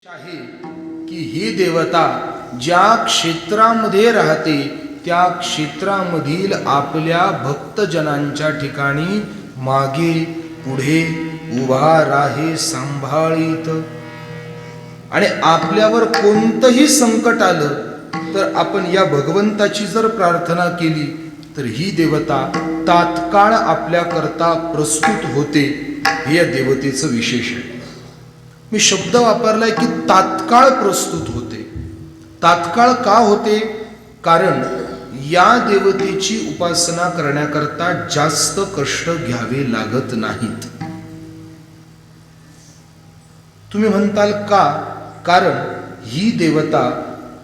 आहे की ही देवता ज्या क्षेत्रामध्ये राहते त्या क्षेत्रामधील आपल्या भक्तजनांच्या ठिकाणी मागे पुढे उभा राहे सांभाळीत आणि आपल्यावर कोणतंही संकट आलं तर आपण या भगवंताची जर प्रार्थना केली तर ही देवता तात्काळ आपल्याकरता प्रस्तुत होते. हे या देवतेचं विशेष आहे. मी शब्द वापरलाय की तात्काळ प्रस्तुत होते. तात्काळ का होते? कारण या देवतेची उपासना करण्याकरता जास्त कष्ट घ्यावे लागत नाहीत. तुम्ही म्हणताल का? कारण ही देवता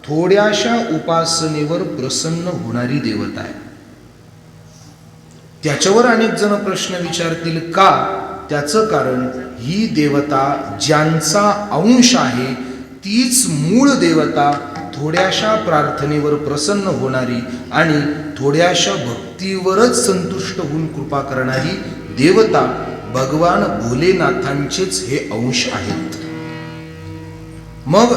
थोड्याशा उपासनेवर प्रसन्न होणारी देवता आहे. त्याच्यावर अनेक जण प्रश्न विचारतील का? त्याचं कारण ही देवता ज्यांचा अंश आहे तीच मूळ देवता थोड्याशा प्रार्थनेवर प्रसन्न होणारी आणि थोड्याशा भक्तीवरच संतुष्ट होऊन कृपा करणारी देवता भगवान भोलेनाथांचेच हे अंश आहेत. मग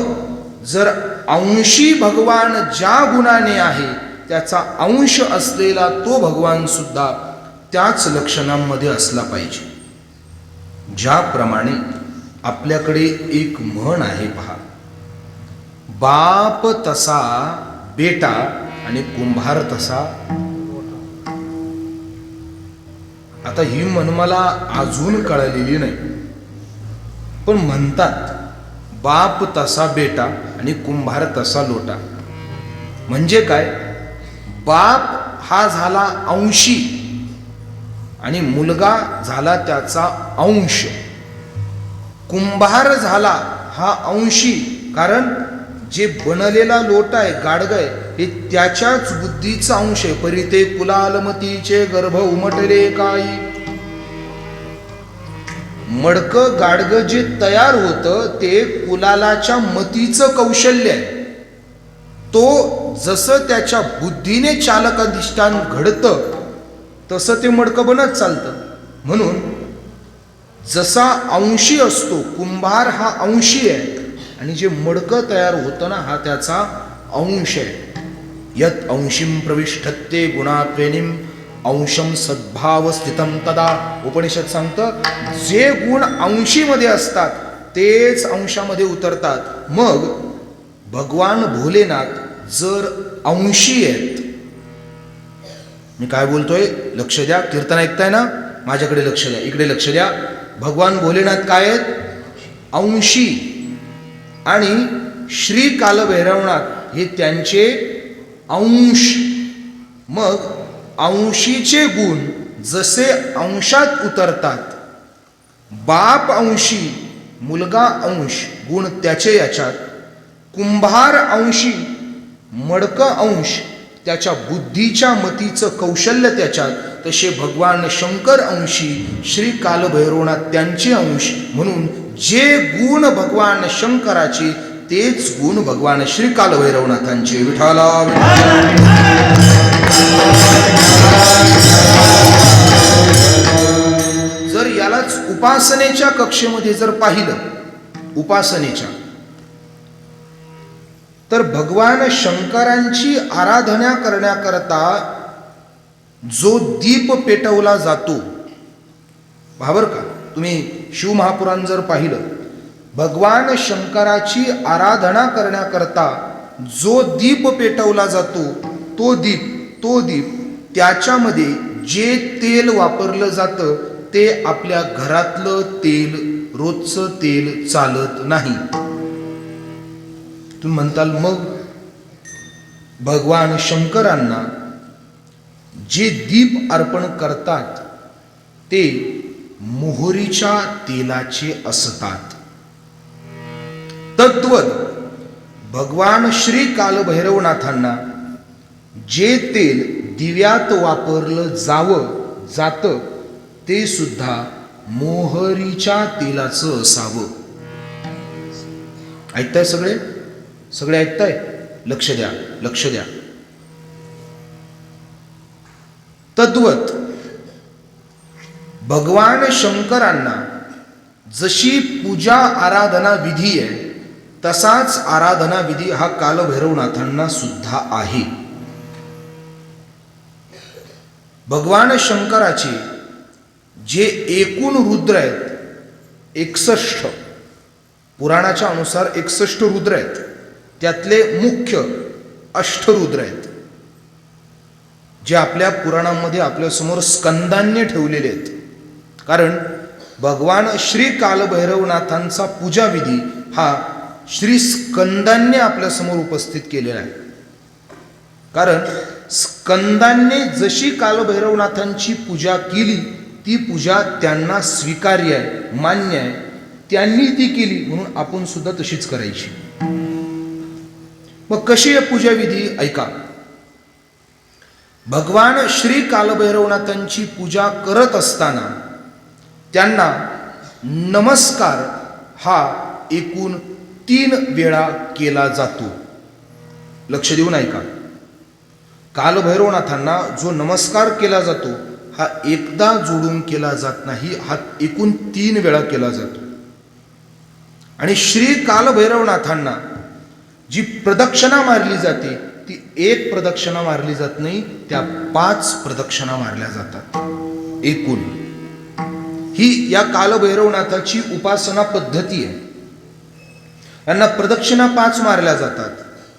जर अंशी भगवान ज्या गुणाने आहे त्याचा अंश असलेला तो भगवान सुद्धा त्याच लक्षणांमध्ये असला पाहिजे. ज्याप्रमाणे आपल्याकडे एक म्हण आहे पहा, बाप तसा बेटा आणि कुंभार तसा. आता ही म्हण मला अजून कळलेली नाही, पण म्हणतात बाप तसा बेटा आणि कुंभार तसा लोटा. म्हणजे काय? बाप हा झाला अंशी आणि मुलगा झाला त्याचा अंश. कुंभार झाला हा अंशी, कारण जे बनलेला लोटा आहे, गाडग आहे, हे त्याच्याच बुद्धीचा अंश आहे. परिते कुलालमतीचे गर्भ उमटले काही. मडकं गाडग जे तयार होतं ते कुलालाच्या मतीचं कौशल्य आहे. तो जसं त्याच्या बुद्धीने चालक अधिष्ठान घडतं तसं ते मडकं बनत चालतं. म्हणून जसा अंशी असतो, कुंभार हा अंशी आहे आणि जे मडकं तयार होतं ना हा त्याचा अंश आहे. यत अंशीम प्रविष्ठत्ते गुणात्वेनिम अंशम सद्भाव स्थितम तदा. उपनिषद सांगतं जे गुण अंशीमध्ये असतात तेच अंशामध्ये उतरतात. मग भगवान भोलेनाथ जर अंशी आहेत, मी काय बोलतोय लक्ष द्या, कीर्तन ऐकताय ना, माझ्याकडे लक्ष द्या, इकडे लक्ष द्या. भगवान भोलेनाथ काय आहेत? अंशी. आणि श्री कालभैरवनाथ हे त्यांचे अंश. मग अंशीचे गुण जसे अंशात उतरतात, बाप अंशी मुलगा अंश गुण त्याचे याच्यात, कुंभार अंशी मडक अंश त्याच्या बुद्धीच्या मतीचं कौशल्य त्याच्यात, तसे भगवान शंकर अंशी श्री कालभैरवनाथ त्यांचे अंश. म्हणून जे गुण भगवान शंकराचे तेच गुण भगवान श्री कालभैरवनाथांचे. विठाला जर यालाच उपासनेच्या कक्षेमध्ये जर पाहिलं, उपासनेच्या, तर भगवान शंकरांची आराधना करण्याकरता जो दीप पेटवला जातो, भाबर का, तुम्ही शिवमहापुराण जर पाहिलं, भगवान शंकराची आराधना करण्याकरता जो दीप पेटवला जातो तो दीप त्याच्यामध्ये जे तेल वापरलं जातं ते आपल्या घरातलं तेल, रोजचं तेल चालत नाही. तुम्ही म्हणताल मग भगवान शंकरांना जे दीप अर्पण करतात ते मोहरीच्या तेलाचे असतात. तद्वत भगवान श्री कालभैरवनाथांना जे तेल दिव्यात वापरलं जातं ते सुद्धा मोहरीच्या तेलाचं असावं. ऐकताय सगळे? सगळे ऐकताय? लक्ष द्या, लक्ष द्या. तद्वत भगवान शंकरांना जशी पूजा आराधना विधी आहे तसाच आराधना विधी हा कालभैरवनाथांना सुद्धा आहे. भगवान शंकराचे जे एकूण रुद्र आहेत 61, पुराणाच्या अनुसार 61 रुद्र आहेत, त्यातले मुख्य अष्टरुद्र आहेत जे आपल्या पुराणांमध्ये आपल्यासमोर स्कंदांनी ठेवलेले आहेत. कारण भगवान श्री कालभैरवनाथांचा पूजाविधी हा श्री स्कंदांनी आपल्यासमोर उपस्थित केलेला आहे. कारण स्कंदांनी जशी कालभैरवनाथांची पूजा केली ती पूजा त्यांना स्वीकार्य आहे, मान्य आहे, त्यांनी ती केली म्हणून आपण सुद्धा तशीच करायची. मग कशी आहे पूजाविधी ऐका. भगवान श्री कालभैरवनाथांची पूजा करत असताना त्यांना नमस्कार हा एकूण 3 वेळा केला जातो. लक्ष देऊन ऐका. कालभैरवनाथांना जो नमस्कार केला जातो हा एकदा जोडून केला जात नाही, हा एकूण 3 वेळा केला जातो. आणि श्री कालभैरवनाथांना जी प्रदक्षिणा मारली जाते ती 1 प्रदक्षिणा मारली जात नाही, त्या 5 प्रदक्षिणा मारल्या जातात एकूण. ही या कालभैरवनाथाची उपासना पद्धती आहे. यांना प्रदक्षिणा 5 मारल्या जातात,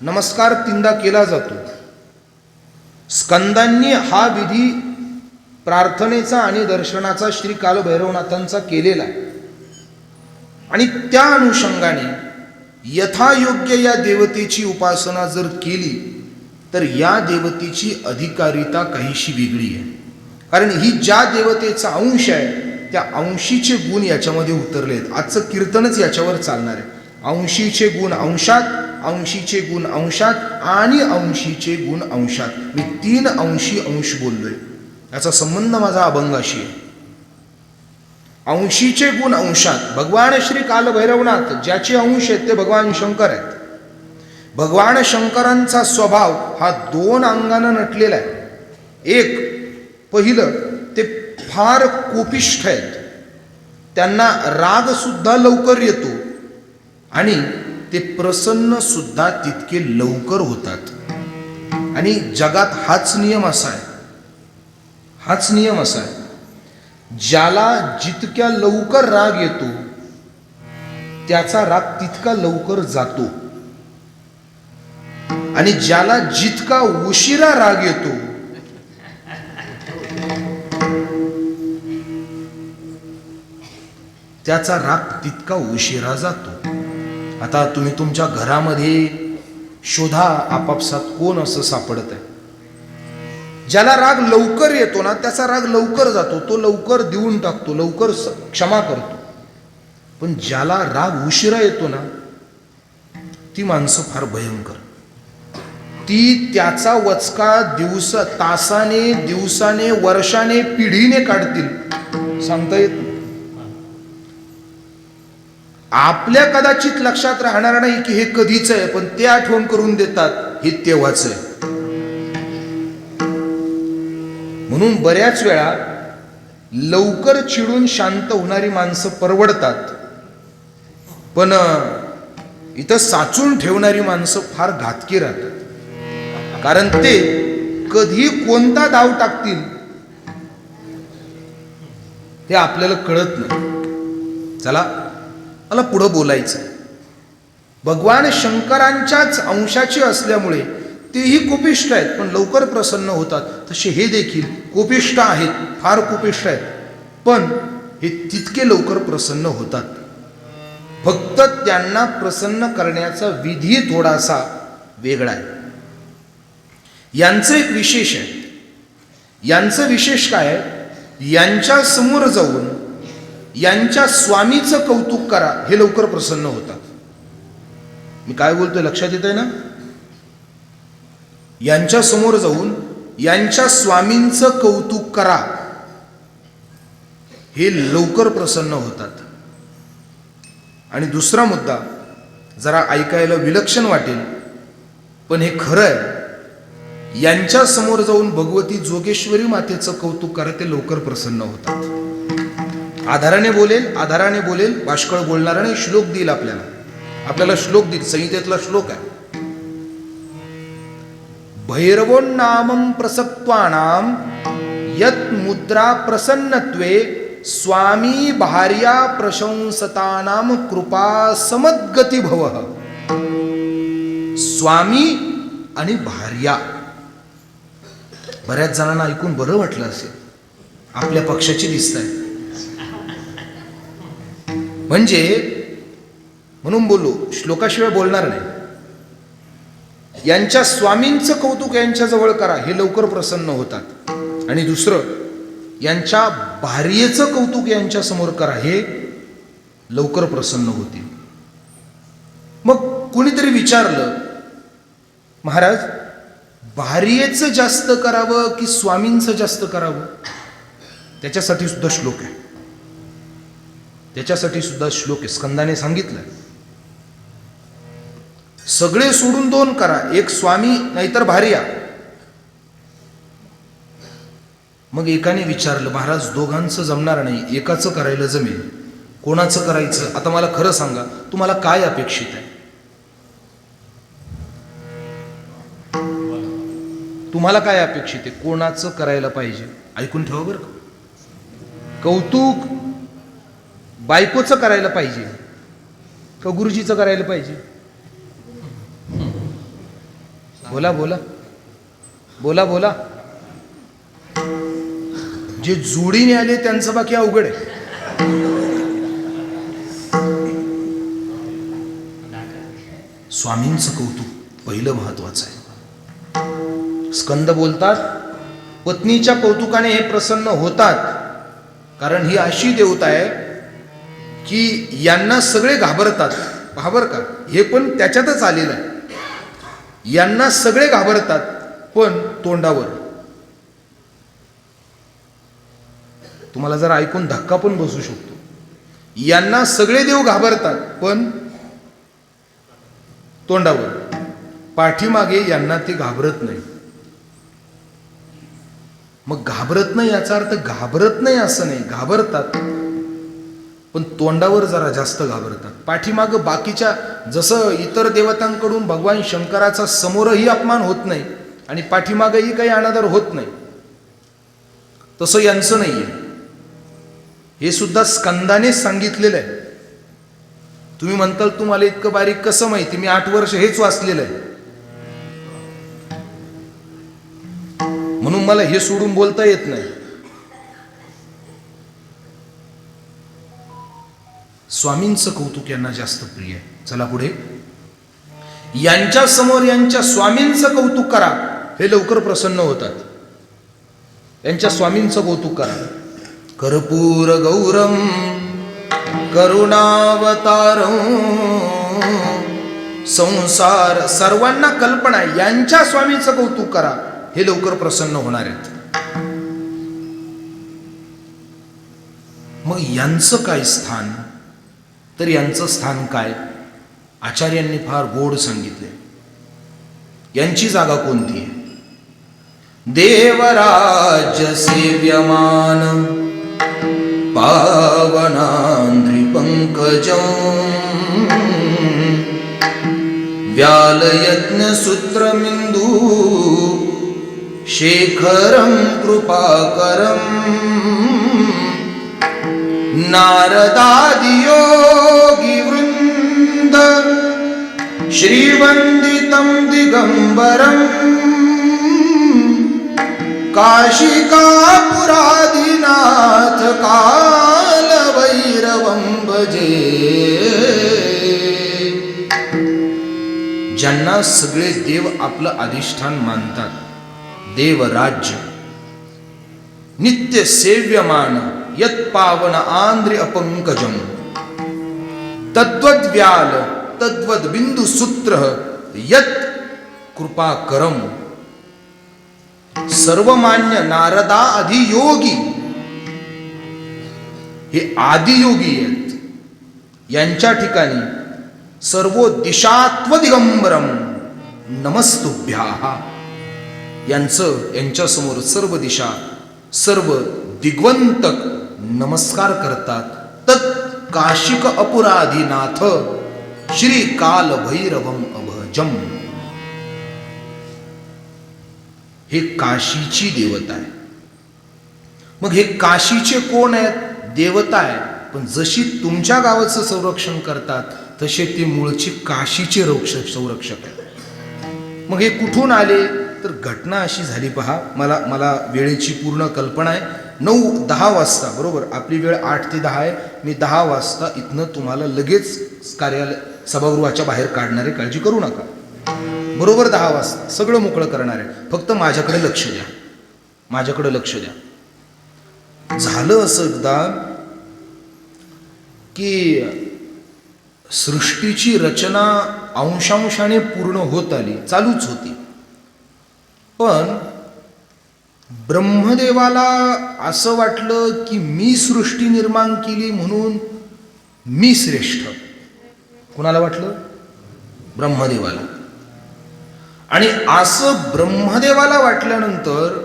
नमस्कार 3दा केला जातो. स्कंदांनी हा विधी प्रार्थनेचा आणि दर्शनाचा श्री कालभैरवनाथांचा केलेला आहे. आणि त्या अनुषंगाने यथायोग्य या देवतेची उपासना जर केली तर या देवतेची अधिकारिता काहीशी वेगळी आहे. कारण ही ज्या देवतेचा अंश आहे त्या अंशीचे गुण याच्यामध्ये उतरले आहेत. आजचं कीर्तनच याच्यावर चालणार आहे. अंशीचे गुण अंशात, अंशीचे गुण अंशात आणि अंशीचे गुण अंशात. मी 3 अंशी अंश बोललोय. याचा संबंध माझा अभंगाशी आहे. अंशीचे गुण अंशात भगवान श्री कालभैरवनाथ ज्याचे अंश आहेत ते भगवान शंकर आहेत. भगवान शंकरांचा स्वभाव हा 2 अंगानं नटलेला आहे. एक पहिलं ते फार कोपिष्ठ आहेत, त्यांना राग सुद्धा लवकर येतो आणि ते प्रसन्न सुद्धा तितके लवकर होतात. आणि जगात हाच नियम असा आहे, हाच नियम असा आहे, ज्याला जितक्या लवकर राग येतो त्याचा राग तितका लवकर जातो आणि ज्याला जितका उशिरा राग येतो त्याचा राग तितका उशिरा जातो. आता तुम्ही तुमच्या घरामध्ये शोधा आपापसात कोण असं सापडत आहे. ज्याला राग लवकर येतो ना त्याचा राग लवकर जातो, तो लवकर देऊन टाकतो, लवकर क्षमा करतो. पण ज्याला राग उशिरा येतो ना ती माणसं फार भयंकर. ती त्याचा वचका तासाने, दिवसाने, वर्षाने, पिढीने काढतील, सांगता येत नाही. आपल्या कदाचित लक्षात राहणार नाही की हे कधीच आहे, पण ते आठवण करून देतात हे तेव्हाच आहे. म्हणून बऱ्याच वेळा लवकर चिडून शांत होणारी माणसं परवडतात, पण इथं साचून ठेवणारी माणसं फार घातकी राहतात. कारण ते कधी कोणता डाव टाकतील हे आपल्याला कळत नाही. चला मला पुढं बोलायचं. भगवान शंकरांच्याच अंशाचे असल्यामुळे तेही कोपिष्ठ आहेत पण लवकर प्रसन्न होतात. तसे हे देखील कोपिष्ठ आहेत, फार कोपिष्ठ आहेत, पण हे तितके लवकर प्रसन्न होतात. फक्त त्यांना प्रसन्न करण्याचा विधी थोडासा वेगळा आहे. यांचं एक विशेष आहे. यांचं विशेष काय आहे, यांच्या समोर जाऊन यांच्या स्वामीचं कौतुक करा, हे लवकर प्रसन्न होतात. मी काय बोलतोय लक्षात येत आहे ना. यांच्या समोर जाऊन यांच्या स्वामींचं कौतुक करा, हे लवकर प्रसन्न होतात. आणि दुसरा मुद्दा जरा ऐकायला विलक्षण वाटेल पण हे खरं आहे. यांच्या समोर जाऊन भगवती जोगेश्वरी मातेचं कौतुक करा, ते लवकर प्रसन्न होतात. आधाराने बोलेल, आधाराने बोलेल, बाष्कळ बोलणार नाही, श्लोक देईल आपल्याला. आपल्याला श्लोक दिल, संहितेतला श्लोक आहे. भैरवोन्नामं प्रसक्त्वानाम यत मुद्रा प्रसन्नत्वे स्वामी भार्या प्रशंसतानाम कृपा समद्गती भवः. स्वामी आणि भार्या, बऱ्याच जणांना ऐकून बरं वाटलं असेल, आपल्या पक्षाची दिसत आहे. म्हणजे म्हणून बोललो, श्लोकाशिवाय बोलणार नाही. यांच्या स्वामींचं कौतुक यांच्या जवळ करा, हे लवकर प्रसन्न होतात. आणि दुसरं, यांच्या भार्येचं कौतुक यांच्या समोर करा, हे लवकर प्रसन्न होतील. मग कुणीतरी विचारलं, महाराज भार्येचं जास्त करावं की स्वामींचं जास्त करावं? त्याच्यासाठी सुद्धा श्लोक आहे. त्याच्यासाठी सुद्धा श्लोक आहे. स्कंदाने सांगितलं, सगळे सोडून दोन करा, एक स्वामी नाहीतर भार्या. मग एकाने विचारलं, महाराज दोघांचं जमणार नाही, एकाचं करायला जमेल, कोणाचं करायचं? आता मला खरं सांगा, तुम्हाला काय अपेक्षित आहे? तुम्हाला काय अपेक्षित आहे? कोणाचं करायला पाहिजे? ऐकून ठेवा बरं का. कौतुक बायकोचं करायला पाहिजे का गुरुजीचं करायला पाहिजे? बोला बोला बोला बोला. जे जोडीने आले त्यांचं बाकी अवघड आहे. स्वामींचं कौतुक पहिलं महत्वाचं आहे. स्कंद बोलतात, पत्नीच्या कौतुकाने हे प्रसन्न होतात, कारण ही अशी देवता आहे की यांना सगळे घाबरतात. पहा बरं का, हे पण त्याच्यातच आलेलं आहे. यांना सगळे घाबरतात, पण तोंडावर. तुम्हाला जरा ऐकून धक्का पण बसू शकतो. यांना सगळे देव घाबरतात, पण तोंडावर. पाठीमागे यांना ते घाबरत नाही. मग घाबरत नाही याचा अर्थ घाबरत नाही असं नाही, घाबरतात, पण तोंडावर जरा जास्त घाबरतात. पाठीमाग बाकीच्या, जसं इतर देवतांकडून भगवान शंकराचा समोरही अपमान होत नाही आणि पाठीमागही काही अनादर होत नाही, तसं यांचं नाहीये. हे सुद्धा स्कंदाने सांगितलेलं आहे. तुम्ही म्हणताल तुम्हाला इतकं बारीक कसं माहिती? मी 8 वर्ष हेच वाचलेलं आहे, म्हणून मला हे सोडून बोलता येत नाही. स्वामींचं कौतुक यांना जास्त प्रिय आहे. चला पुढे. यांच्या समोर यांच्या स्वामींचं कौतुक करा, हे लवकर प्रसन्न होतात. यांच्या स्वामींचं कौतुक करा. कर्पूर गौरम करुणावतारं संसार, सर्वांना कल्पना आहे, यांच्या स्वामीचं कौतुक करा, हे लवकर प्रसन्न होणार आहेत. मग यांचं काय स्थान? तर यांचं स्थान काय? आचार्यांनी फार गोड सांगितले. यांची जागा कोणती आहे? देवराज्य सेव्यमान पावनांद्रि पंकजं व्यालयज्ञ सूत्रमिंदू शेखरं कृपाकरं नारदादियोगी वृंद श्रीवंदितं दिगंबरं काशिकापुरादिनाथ कालभैरवं भजे. ज्यांना सगळे देव आपलं अधिष्ठान मानतात, देवराज्य नित्य सेव्यमान यत पावन आंद्रि अपंकजम तद्वद व्याल तद्वद बिंदु सूत्र यत कृपाकरम. सर्वमान्य नारदा आदियोगी, हे आदियोगी आहेत. यांच्या ठिकाणी सर्वो दिशात्व दिगंबरम नमस्तुभ्याः. यांच्या समोर सर्व दिशा, सर्व दिग्वंतक नमस्कार करतात. तत् काशिक अपुराधीनाथ, श्री काल भैरवम अभजम. हे काशीची देवता आहे. मग हे काशीचे कोण आहेत? देवता आहे. पण जशी तुमच्या गावाचं संरक्षण करतात तसे ते मूळचे काशीचे संरक्षक आहेत. मग हे कुठून आले? तर घटना अशी झाली पहा. मला वेळेची पूर्ण कल्पना आहे. 9-10 वाजता बरोबर, आपली वेळ 8 ते 10 आहे. मी 10 वाजता इथनं तुम्हाला लगेच कार्यालय सभागृहाच्या बाहेर काढणार आहे, काळजी करू नका. बरोबर 10 वाजता सगळं मोकळं करणार आहे. फक्त माझ्याकडे लक्ष द्या, माझ्याकडे लक्ष द्या. झालं असं एकदा की सृष्टीची रचना अंशांशाने पूर्ण होत आली, चालूच होती. पण ब्रह्मदेवाला असं वाटलं की मी सृष्टी निर्माण केली म्हणून मी श्रेष्ठ. कुणाला वाटलं? ब्रह्मदेवाला. आणि असं ब्रह्मदेवाला वाटल्यानंतर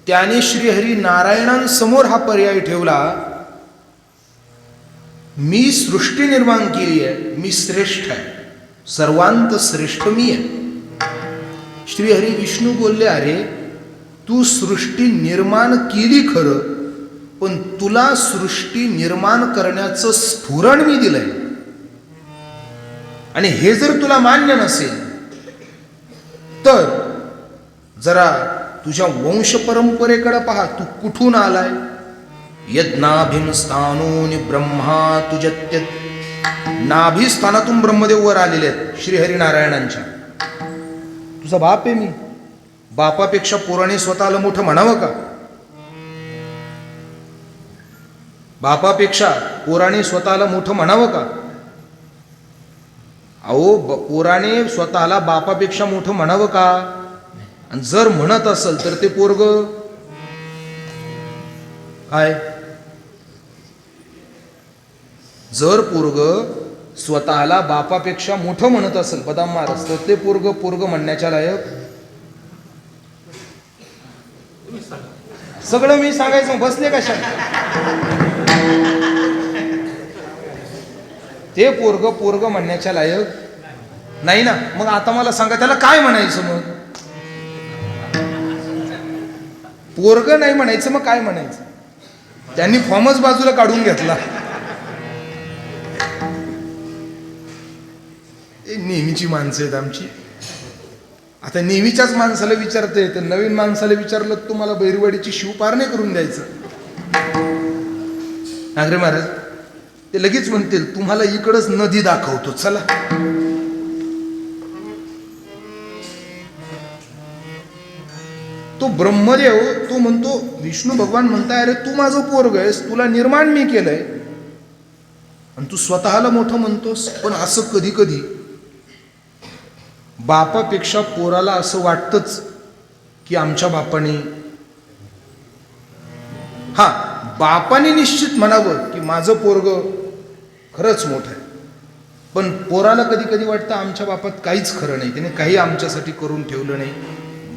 त्याने श्रीहरी नारायणांसमोर हा पर्याय ठेवला, मी सृष्टी निर्माण केली आहे, मी श्रेष्ठ आहे, सर्वांत श्रेष्ठ मी आहे. श्रीहरी विष्णू बोलले, अरे तू सृष्टी निर्माण केली खरं, पण तुला सृष्टी निर्माण करण्याचं स्फुरण मी दिलंय. आणि हे जर तुला मान्य नसेल तर जरा तुझ्या वंश परंपरेकडे पहा, तू कुठून आलाय. यज्ञाभिमस्थानून ब्रह्मा तुजत्य. नाभिस्थानातून ब्रह्मदेव वर आलेले आहेत श्रीहरिनारायणांच्या. तुझा बाप आहे मी. बापापेक्षा पोराने स्वतःला मोठं म्हणावं का? बापापेक्षा पोराने स्वतःला मोठं म्हणावं का? अहो, पोराने स्वतःला बापापेक्षा मोठं म्हणावं का? आणि जर म्हणत असेल तर ते पोरग काय? जर पोरग स्वतःला बापापेक्षा मोठं म्हणत असेल, बदाम मारस, तर ते पोरग म्हणण्याच्या लायक. सगळं मी सांगायचं, बसले कशा? ते पोरग म्हणण्याच्या लायक नाही ना. मग आता मला सांगा, त्याला काय म्हणायचं? मग पोरग नाही म्हणायचं, मग काय म्हणायचं? त्यांनी फॉर्मच बाजूला काढून घेतला. नेहमीची माणसं आहेत आमची. आता नेहमीच्याच माणसाला विचारता येतं, नवीन माणसाला विचारलं तुम्हाला बैरवाडीची शिवपार नाही करून द्यायचं. नागरे महाराज ते लगेच म्हणतील, तुम्हाला इकडच नदी दाखवतो चला. तो ब्रह्मदेव तो म्हणतो, विष्णू भगवान म्हणताय, अरे तू माझं पोरग आहेस, तुला निर्माण मी केलंय आणि तू स्वतःला मोठं म्हणतोस. पण असं कधी कधी बापापेक्षा पोराला असं वाटतंच की आमच्या बापाने, बापाने निश्चित म्हणावं की माझं पोरग खरंच मोठं आहे. पण पोराला कधी कधी वाटतं आमच्या बापात काहीच खरं नाही, त्याने काही आमच्यासाठी करून ठेवलं नाही,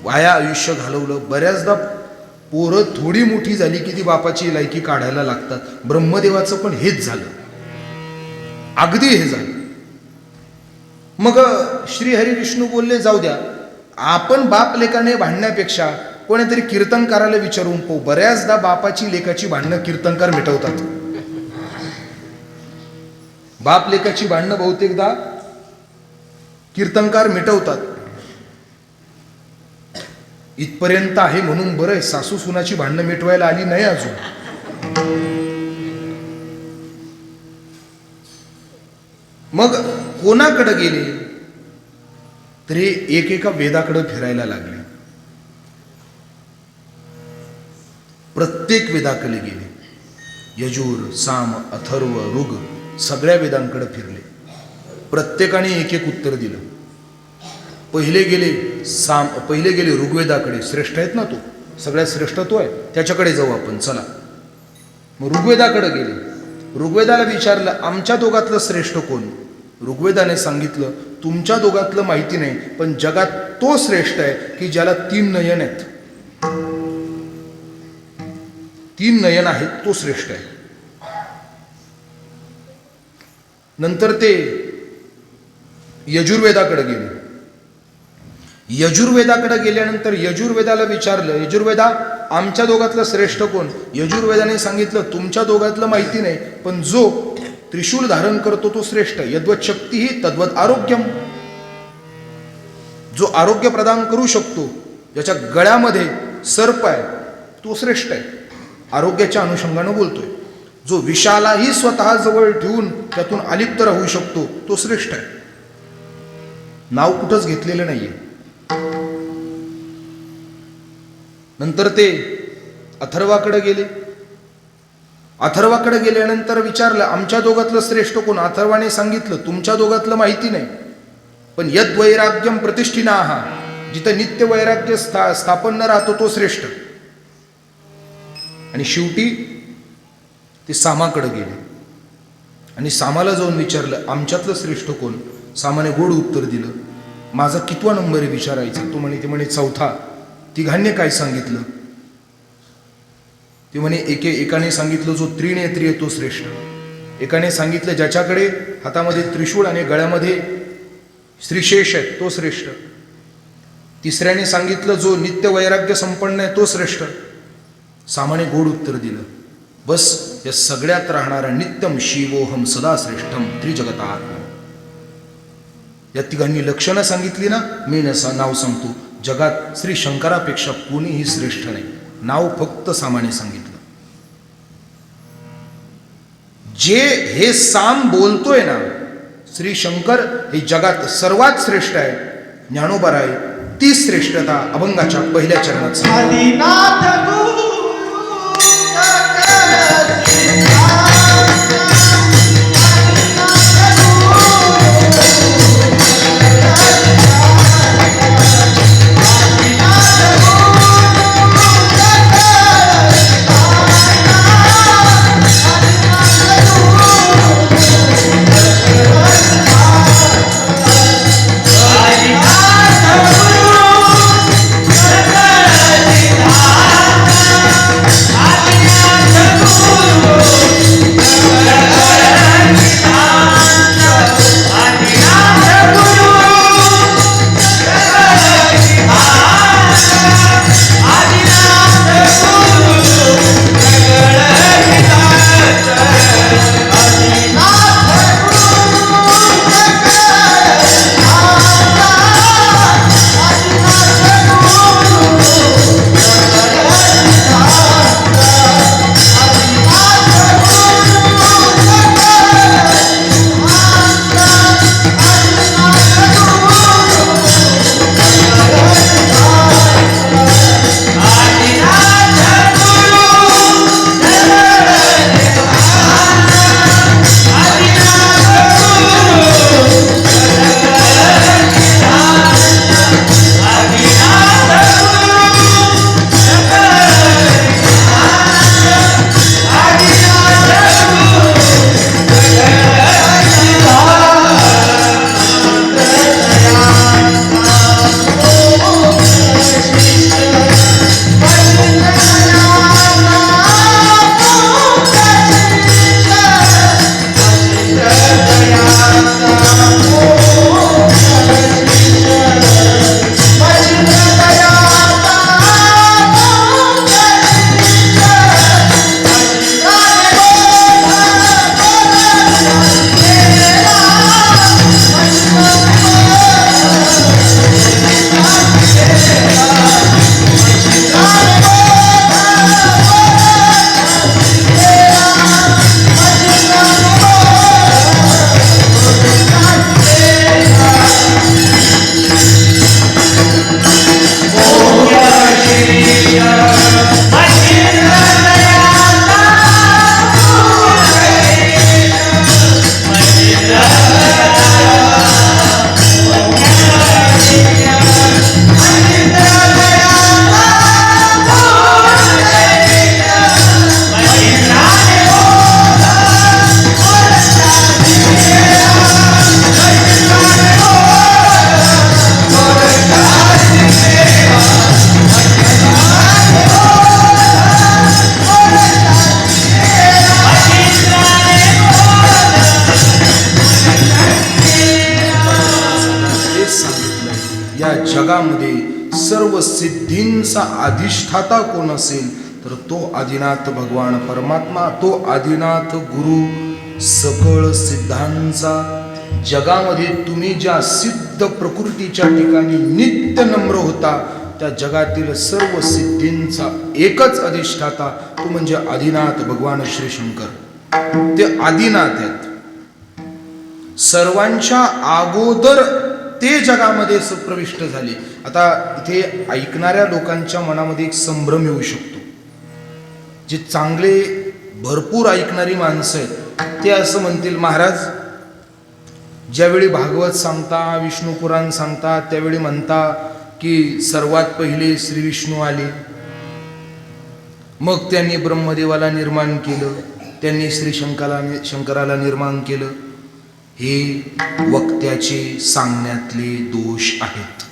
वाया आयुष्य घालवलं. बऱ्याचदा पोरं थोडी मोठी झाली की ती बापाची लायकी काढायला लागतात. ब्रह्मदेवाचं पण हेच झालं, अगदी हे झालं. मग श्रीहरी विष्णू बोलले, जाऊ द्या, आपण बाप लेकाने भांडण्यापेक्षा कोणीतरी कीर्तनकाराला विचारून पाहू. बऱ्याचदा बापाची लेकाची भांडणं कीर्तनकार मिटवतात. बाप लेकाची भांडणं बहुतेकदा कीर्तनकार मिटवतात. इथपर्यंत आहे म्हणून बरं आहे, सासू सुनाची भांडणं मिटवायला आली नाही अजून. मग कोणाकडे गेले? तरी एकेका वेदाकडे फिरायला लागले. प्रत्येक वेदाकडे गेले. यजुर, साम, अथर्व, ऋग सगळ्या वेदांकडे फिरले. प्रत्येकाने एक एक उत्तर दिलं. पहिले गेले ऋग्वेदाकडे. श्रेष्ठ आहेत ना, तो सगळ्यात श्रेष्ठ तो आहे, त्याच्याकडे जाऊ आपण चला. मग ऋग्वेदाकडे गेले. ऋग्वेदाला विचारलं, आमच्या दोघातलं श्रेष्ठ कोण? ऋग्वेदाने सांगितलं, तुमच्या दोघातलं माहिती नाही, पण जगात तो श्रेष्ठ आहे की ज्याला 3 नयन आहेत. 3 नयन आहेत, तो श्रेष्ठ आहे. नंतर ते यजुर्वेदाकडे गेले. यजुर्वेदाकडे गेल्यानंतर यजुर्वेदाला विचारलं, यजुर्वेदा आमच्या दोघातलं श्रेष्ठ कोण? यजुर्वेदाने सांगितलं तुमच्या दोघातलं माहिती नाही, पण जो त्रिशूल धारण करतो तो श्रेष्ठ. यद्वत शक्ती तद्वत आरोग्यम. जो आरोग्य प्रदान करू शकतो, ज्याच्या गळ्यामध्ये सर्प आहे तो श्रेष्ठ आहे. आरोग्याच्या अनुषंगानं बोलतोय. जो विषालाही स्वतः जवळ ठेवून त्यातून अलिप्त राहू शकतो तो श्रेष्ठ आहे. नाव कुठंच घेतलेलं नाहीये. नंतर ते अथर्वाकडे गेले. अथर्वाकडे गेल्यानंतर विचारलं आमच्या दोघातलं श्रेष्ठ कोण? अथर्वाने सांगितलं तुमच्या दोघातलं माहिती नाही, पण यद वैराग्यम प्रतिष्ठिना आहा, जिथं नित्य वैराग्य स्थापन न राहतो तो श्रेष्ठ. आणि शेवटी ते सामाकडे गेले आणि सामाला जाऊन विचारलं आमच्यातलं श्रेष्ठ कोण? सामाने गोड उत्तर दिलं. माझा कितवा नंबर आहे विचारायचं? ते म्हणे चौथा. तिघांनी काय सांगितलं? ते म्हणे एकाने सांगितलं जो त्रिनेत्री तो श्रेष्ठ. एकाने सांगितलं ज्याच्याकडे हातामध्ये त्रिशूळ आणि गळ्यामध्ये श्रीशेष आहे तो श्रेष्ठ. तिसऱ्याने सांगितलं जो नित्य वैराग्य संपन्न आहे तो श्रेष्ठ. सामाने गोड उत्तर दिलं. बस या सगळ्यात राहणारा नित्यम शिवोहम सदा श्रेष्ठम त्रिजगतात्म. या तिघांनी लक्षणं सांगितली ना, मी नाव सांगतो. जगात श्री शंकरापेक्षा कोणीही श्रेष्ठ नाही. नाव फक्त सामाने सांगितलं. जे हे साम बोलतोय ना, श्री शंकर हे जगात सर्वात श्रेष्ठ आहे. ज्ञानोबराय ती श्रेष्ठता अभंगाच्या पहिल्या चरणात सांगितली. जगामध्ये सर्व सिद्धींचा अधिष्ठाता कोण असेल तर तो आदिनाथ भगवान परमात्मा, तो आदिनाथ गुरु सकळ सिद्धांचा. जगामध्ये तुम्ही ज्या सिद्ध प्रकृतीच्या ठिकाणी नित्य नम्र होता त्या जगातील सर्व सिद्धींचा एकच अधिष्ठाता तो म्हणजे आदिनाथ भगवान श्री शंकर. ते आदिनाथ आहेत. सर्वांच्या अगोदर ते जगामध्ये प्रविष्ट झाले. आता इथे ऐकणाऱ्या लोकांच्या मनामध्ये एक संभ्रम येऊ शकतो. जे चांगले भरपूर ऐकणारी माणसं आहेत ते असं म्हणतील, महाराज ज्यावेळी भागवत सांगता, विष्णू पुराण सांगता त्यावेळी म्हणता की सर्वात पहिले श्री विष्णू आले, मग त्यांनी ब्रह्मदेवाला निर्माण केलं, त्यांनी श्री शंकराला निर्माण केलं. हे वक्त्याचे सांगण्यातले दोष आहेत.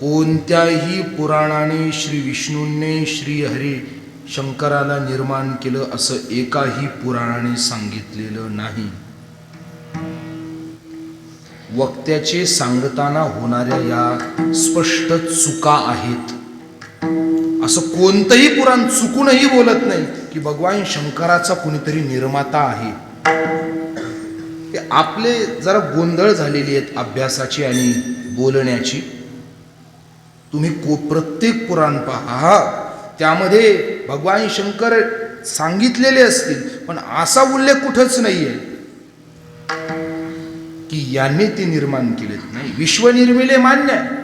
कोणत्याही पुराणाने श्री विष्णूंनी श्री हरी शंकराला निर्माण केलं असं एकाही पुराणाने सांगितलेलं नाही. वक्त्याचे सांगताना होणाऱ्या या स्पष्ट चुका आहेत. असं कोणतंही पुराण चुकूनही बोलत नाही की भगवान शंकराचा कुणीतरी निर्माता आहे. आपले जरा गोंधळ झालेली आहेत अभ्यासाची आणि बोलण्याची. तुम्ही प्रत्येक पुराण पहा, त्यामध्ये भगवान शंकर सांगितलेले असतील पण असा उल्लेख कुठंच नाहीये की यांनी ते निर्माण केले. नाही, विश्व निर्मिले मान्य आहे,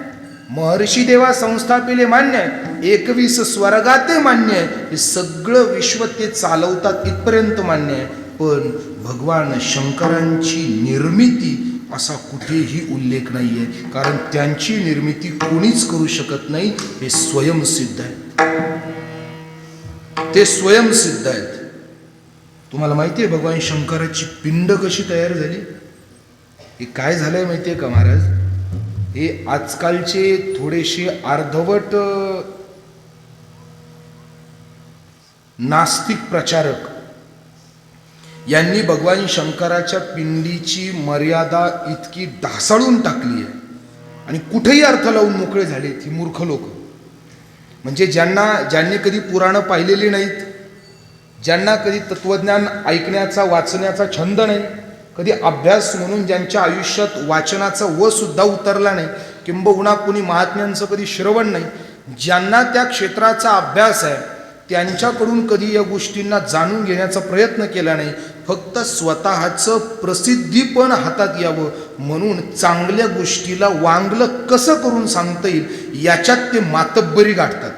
महर्षी देवा संस्थापिले मान्य आहे, 21 स्वर्गाते मान्य आहे, हे सगळं विश्व ते चालवतात इथपर्यंत मान्य आहे. पण भगवान शंकरांची निर्मिती असा कुठेही उल्लेख नाहीये, कारण त्यांची निर्मिती कोणीच करू शकत नाही. हे स्वयंसिद्ध आहे, ते स्वयंसिद्ध आहेत. तुम्हाला माहिती आहे भगवान शंकराची पिंड कशी तयार झाली? हे काय झालंय माहितीये का महाराज? हे आजकालचे थोडेसे अर्धवट नास्तिक प्रचारक यांनी भगवान शंकराच्या पिंडीची मर्यादा इतकी ढासळून टाकली आहे आणि कुठेही अर्थ लावून मोकळे झाले ही मूर्ख लोक. म्हणजे ज्यांनी कधी पुराणं पाहिलेली नाहीत, ज्यांना कधी तत्वज्ञान ऐकण्याचा वाचण्याचा छंद नाही, कधी अभ्यास म्हणून ज्यांच्या आयुष्यात वाचनाचा व सुद्धा उतरला नाही, किंबहुना कुणी महात्म्यांचं कधी श्रवण नाही, ज्यांना त्या क्षेत्राचा अभ्यास आहे त्यांच्याकडून कधी या गोष्टींना जाणून घेण्याचा प्रयत्न केला नाही. फक्त स्वतःचं प्रसिद्धीपण हातात यावं म्हणून चांगल्या गोष्टीला वांगलं कसं करून सांगता येईल याच्यात ते मातब्बरी गाठतात.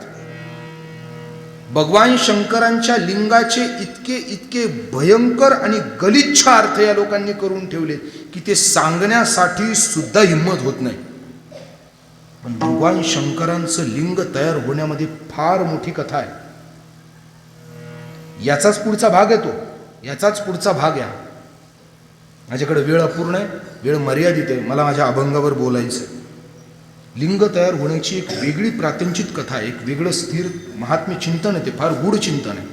भगवान शंकरांच्या लिंगाचे इतके इतके भयंकर आणि गलिच्छ अर्थ या लोकांनी करून ठेवले की ते सांगण्यासाठी सुद्धा हिंमत होत नाही. पण भगवान शंकरांचं लिंग तयार होण्यामध्ये फार मोठी कथा आहे. याचाच पुढचा भाग येतो, याचाच पुढचा भाग आहे. माझ्याकडे वेळ अपूर्ण आहे, वेळ मर्यादित आहे, मला माझ्या अभंगावर बोलायचं आहे. लिंग तयार होण्याची एक वेगळी प्रात्यंचित कथा आहे, एक वेगळं स्थिर महात्म्य चिंतन आहे, ते फार गूढ चिंतन आहे,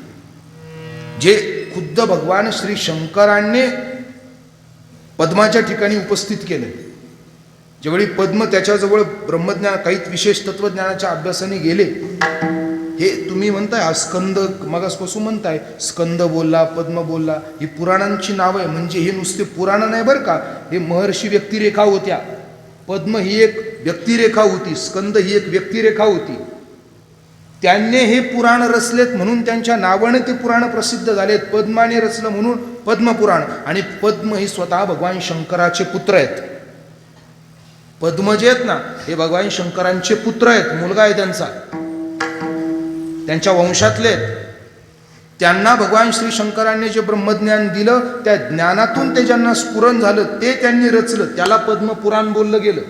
जे खुद्द भगवान श्री शंकरांनी पद्माच्या ठिकाणी उपस्थित केले. ज्यावेळी पद्म त्याच्याजवळ ब्रह्मज्ञान काही विशेष तत्वज्ञानाच्या अभ्यासाने गेले, हे तुम्ही म्हणताय स्कंद मगासपासून म्हणताय स्कंद बोलला, पद्म बोलला, ही पुराणांची नावं आहे. म्हणजे हे नुसते पुराण नाही बरं का, हे महर्षी व्यक्तिरेखा होत्या. पद्म ही एक व्यक्तिरेखा होती, स्कंद ही एक व्यक्तिरेखा होती. त्यांनी हे पुराण रचलेत म्हणून त्यांच्या नावाने ते पुराण प्रसिद्ध झालेत. पद्माने रचलं म्हणून पद्मपुराण. आणि पद्म ही स्वतः भगवान शंकराचे पुत्र आहेत. पद्म जे आहेत ना हे भगवान शंकरांचे पुत्र आहेत, मुलगा आहे त्यांचा, त्यांच्या वंशातले आहेत. त्यांना भगवान श्री शंकरांनी जे ब्रह्मज्ञान दिलं त्या ज्ञानातून ते ज्यांना स्फुरण झालं ते त्यांनी रचलं, त्याला पद्मपुराण बोललं गेलं.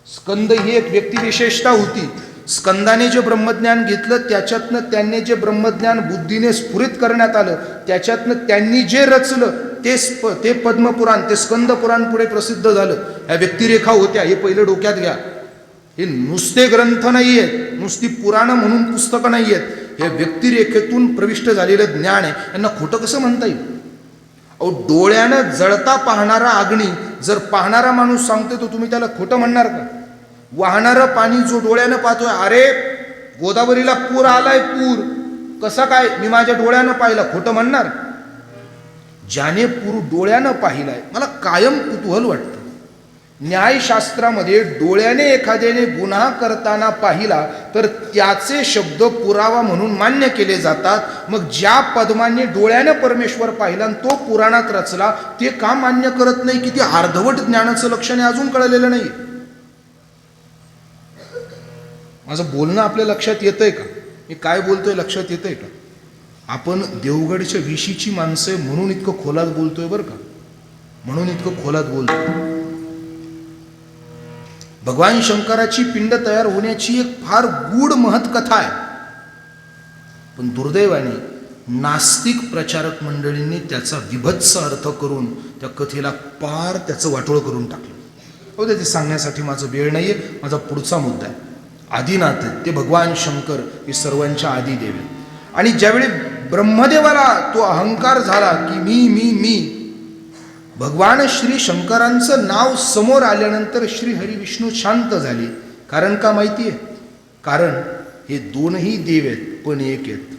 स्कंद ही एक व्यक्तिविशेषता होती. स्कंदाने जे ब्रह्मज्ञान घेतलं त्याच्यातनं त्यांनी जे ब्रह्मज्ञान बुद्धीने स्फुरित करण्यात आलं त्याच्यातनं त्यांनी जे रचलं ते पद्मपुराण, ते स्कंद पुराण पुढे प्रसिद्ध झालं. ह्या व्यक्तिरेखा होत्या, हे पहिलं डोक्यात घ्या. हे नुसते ग्रंथ नाही आहेत, नुसती पुराणं म्हणून पुस्तकं नाही आहेत, हे व्यक्तिरेखेतून प्रविष्ट झालेलं ज्ञान आहे. यांना खोटं कसं म्हणता येईल? अहो, डोळ्यानं जळता पाहणारा अग्नी जर पाहणारा माणूस सांगतो तर तुम्ही त्याला खोटं म्हणणार का? वाहणारं पाणी जो डोळ्यानं पाहतोय, अरे गोदावरीला पूर आलाय, पूर कसा काय, मी माझ्या डोळ्यानं पाहिला, खोटं म्हणणार? ज्याने पूर डोळ्यानं पाहिलाय, मला कायम कुतूहल वाटतं. न्यायशास्त्रामध्ये डोळ्याने एखाद्याने गुन्हा करताना पाहिला तर त्याचे शब्द पुरावा म्हणून मान्य केले जातात. मग ज्या पद्माने डोळ्याने परमेश्वर पाहिला आणि तो पुराणात रचला, ते का मान्य करत नाही की ते अर्धवट ज्ञानाचं लक्षण अजून कळलेलं नाही? माझं बोलणं आपल्या लक्षात येतंय का? मी काय बोलतोय लक्षात येतंय का? आपण देवगडच्या विशीची माणसं म्हणून इतकं खोलात बोलतोय बरं का, म्हणून इतकं खोलात बोलतोय. भगवान शंकराची पिंड तयार होण्याची एक फार गूढ महत्कथा आहे, पण दुर्दैवाने नास्तिक प्रचारक मंडळींनी त्याचा विभत्स अर्थ करून त्या कथेला पार त्याचं वाटोळ करून टाकलं. हो, ते सांगण्यासाठी माझा वेळ नाहीये. माझा पुढचा मुद्दा आहे, आदिनाथ ते भगवान शंकर हे सर्वांच्या आदी देव आहेत. आणि ज्यावेळी ब्रह्मदेवाला तो अहंकार झाला की मी मी मी, भगवान श्री शंकरांचं नाव समोर आल्यानंतर श्री हरी विष्णू शांत झाले. कारण का माहिती आहे? कारण हे दोनही देव आहेत पण एक आहेत.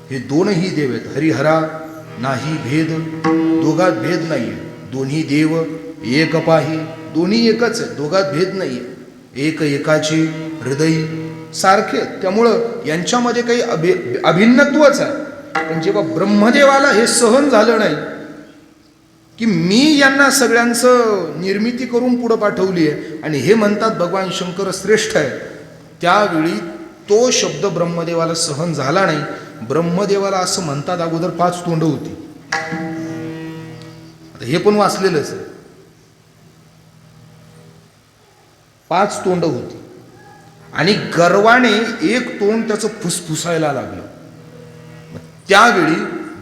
हे दोनही देव आहेत. हरिहरा नाही भेद, दोघात भेद नाहीये. दोन्ही देव एक पाही, दोन्ही एकच आहे, दोघात भेद नाहीये. एक एकाचे हृदय सारखे, त्यामुळं यांच्यामध्ये काही अभिन्नत्वच आहे. पण जेव्हा ब्रह्मदेवाला हे सहन झालं नाही की मी यांना सगळ्यांचं निर्मिती करून पुढं पाठवली आहे आणि हे म्हणतात भगवान शंकर श्रेष्ठ आहे, त्यावेळी तो शब्द ब्रह्मदेवाला सहन झाला नाही. ब्रह्मदेवाला असं म्हणतात, अगोदर 5 तोंड होती, आता हे पण वाचलेलंच आहे, 5 तोंड होती आणि गर्वाने एक तोंड त्याचं फुसफुसायला लागलं. त्यावेळी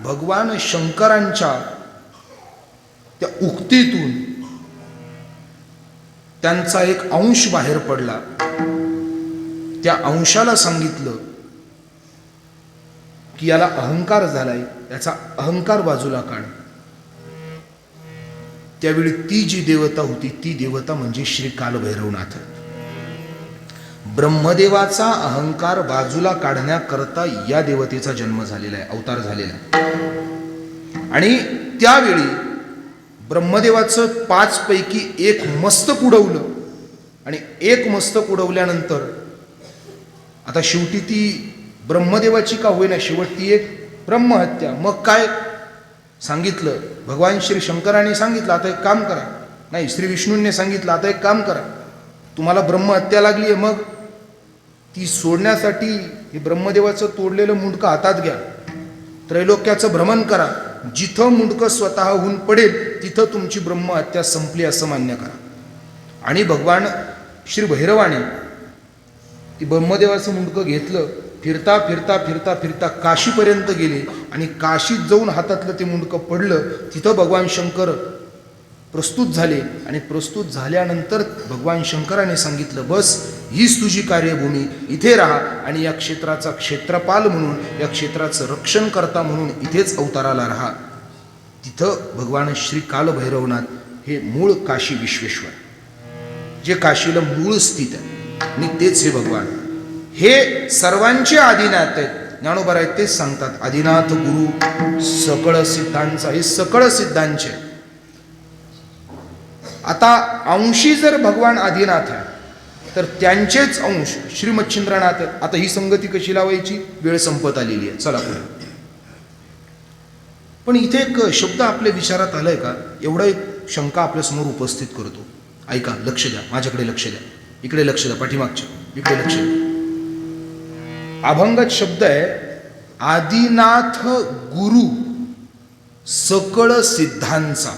भगवान शंकरांच्या त्या उक्तीतून त्यांचा एक अंश बाहेर पडला. त्या अंशाला सांगितलं की याला अहंकार झालाय, याचा अहंकार बाजूला काढ. त्यावेळी ती जी देवता होती ती देवता म्हणजे श्री कालभैरवनाथ. ब्रह्मदेवाचा अहंकार बाजूला काढण्याकरता या देवतेचा जन्म झालेला आहे, अवतार झालेला आहे. आणि त्यावेळी ब्रह्मदेवाचं 5 पैकी 1 मस्तक उडवलं आणि 1 मस्तक उडवल्यानंतर आता शेवटी ती ब्रह्मदेवाची का होईना, शेवट ती एक ब्रह्महत्या. मग काय सांगितलं? भगवान श्री शंकराने सांगितलं आता एक काम करा, नाही श्री विष्णूंनी सांगितलं आता एक काम करा, तुम्हाला ब्रह्महत्या लागली आहे, मग ती सोडण्यासाठी हे ब्रह्मदेवाचं तोडलेलं मुंडकं हातात घ्या, त्रैलोक्याचं भ्रमण करा, जिथं मुंडकं स्वतःहून पडेल तिथं तुमची ब्रह्महत्या संपली असं मान्य करा. आणि भगवान श्री भैरवाने ती ब्रह्मदेवाचं मुंडकं घेतलं, फिरता फिरता फिरता फिरता काशीपर्यंत गेले आणि काशीत जाऊन हातातलं ते मुंडकं पडलं. तिथं भगवान शंकर प्रस्तुत झाले आणि प्रस्तुत झाल्यानंतर भगवान शंकराने सांगितलं बस हीच तुझी कार्यभूमी, इथे राहा आणि या क्षेत्राचा क्षेत्रपाल म्हणून, या क्षेत्राचं रक्षण करता म्हणून इथेच अवताराला राहा. तिथं भगवान श्री कालभैरवनाथ हे मूळ काशी विश्वेश्वर, जे काशीला मूळ स्थित आहे आणि तेच हे भगवान, हे सर्वांचे आदिनाथ आहेत. ज्ञानोबा आहेत तेच सांगतात, आदिनाथ गुरु सकळ सिद्धांचा, हे सकळ सिद्धांचे. आता अंशी जर भगवान आदिनाथ आहे तर त्यांचेच अंश श्री मच्छिंद्रनाथ आहेत. आता ही संगती कशी लावायची, वेळ संपत आलेली आहे, चला पुढे. पण इथे एक शब्द आपल्या विचारात आलाय का, एवढा एक शंका आपल्या समोर उपस्थित करतो. ऐका, लक्ष द्या, माझ्याकडे लक्ष द्या, इकडे लक्ष द्या, पाठीमागच्या इकडे लक्ष द्या. अभंगात शब्द आहे आदिनाथ गुरु सकळ सिद्धांचा.